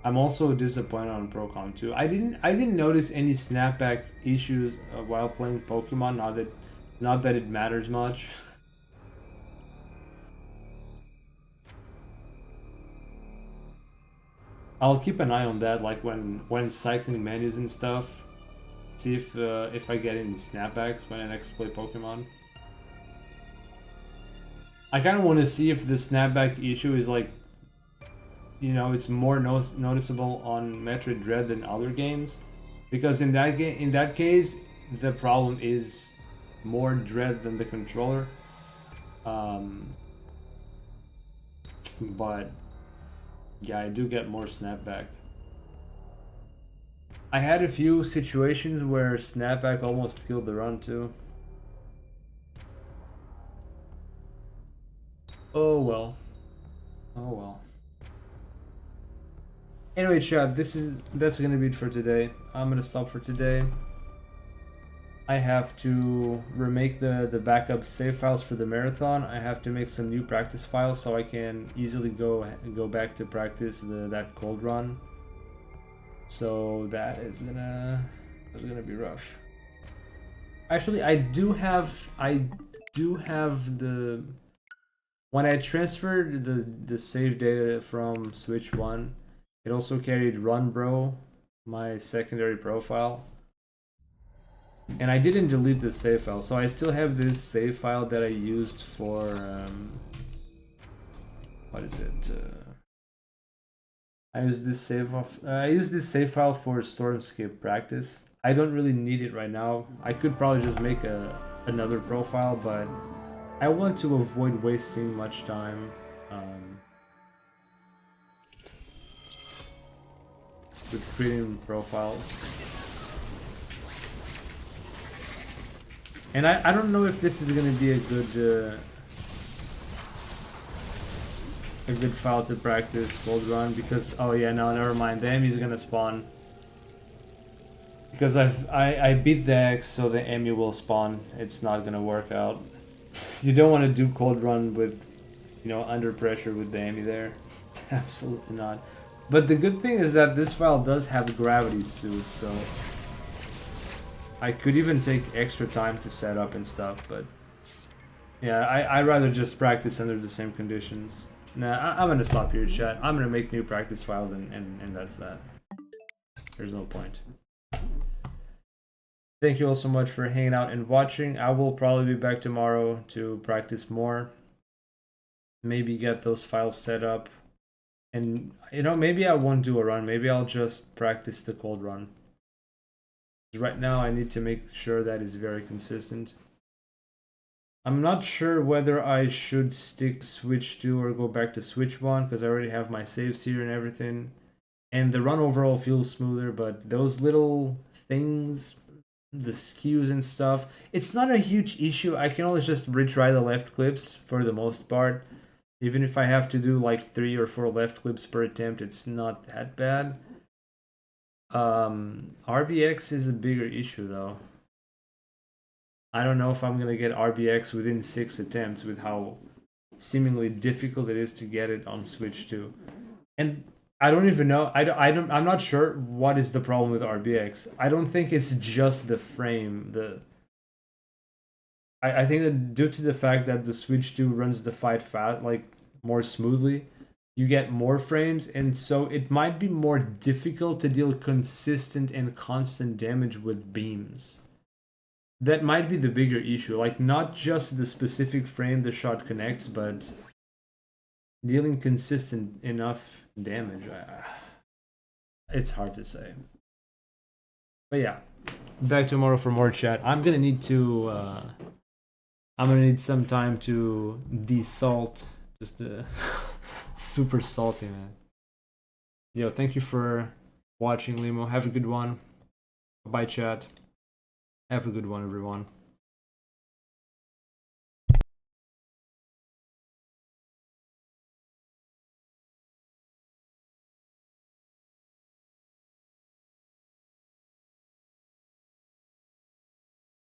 S2: I'm also disappointed on Procom 2. I didn't notice any snapback issues while playing Pokemon. Not that it matters much. I'll keep an eye on that, like when cycling menus and stuff. See if I get any snapbacks when I next play Pokemon. I kind of want to see if the snapback issue is like, it's more noticeable on Metroid Dread than other games, because in that case, the problem is more Dread than the controller. But yeah, I do get more snapback. I had a few situations where snapback almost killed the run too. Oh well. Oh well. Anyway, chat, that's gonna be it for today. I'm gonna stop for today. I have to remake the backup save files for the marathon. I have to make some new practice files so I can easily go back to practice that cold run. So that's gonna be rough. Actually, I do have the when I transferred the save data from Switch 1, it also carried Run Bro, my secondary profile. And I didn't delete the save file, so I still have this save file that I used for what is it? I use this save file for Stormscape practice. I don't really need it right now. I could probably just make another profile, but I want to avoid wasting much time with creating profiles. And I don't know if this is gonna be a good file to practice cold run because oh yeah, no, never mind. The Emmy's gonna spawn because I beat the X, so the Emmy will spawn. It's not gonna work out. You don't want to do cold run with, you know, under pressure with the Emmy there. Absolutely not. But the good thing is that this file does have gravity suit, so I could even take extra time to set up and stuff, but yeah, I'd rather just practice under the same conditions. Nah, I'm gonna stop here, chat. I'm gonna make new practice files and that's that. There's no point. Thank you all so much for hanging out and watching. I will probably be back tomorrow to practice more. Maybe get those files set up. And, you know, maybe I won't do a run. Maybe I'll just practice the cold run. Right now, I need to make sure that is very consistent. I'm not sure whether I should stick Switch 2 or go back to Switch 1 because I already have my saves here and everything. And the run overall feels smoother, but those little things, the skews and stuff, it's not a huge issue. I can always just retry the left clips for the most part. Even if I have to do like 3 or 4 left clips per attempt, it's not that bad. RBX is a bigger issue though. I don't know if I'm gonna get RBX within 6 attempts with how seemingly difficult it is to get it on Switch 2. And I don't even know. I'm not sure what is the problem with RBX. I don't think it's just the frame. I think that due to the fact that the Switch 2 runs the fight fast, like more smoothly, you get more frames, and so it might be more difficult to deal consistent and constant damage with beams. That might be the bigger issue, like not just the specific frame the shot connects, but dealing consistent enough damage. It's hard to say. But yeah, back tomorrow for more chat. I'm gonna need some time to desalt. Just super salty, man. Yo, thank you for watching, Limo. Have a good one. Bye, chat. Have a good one, everyone.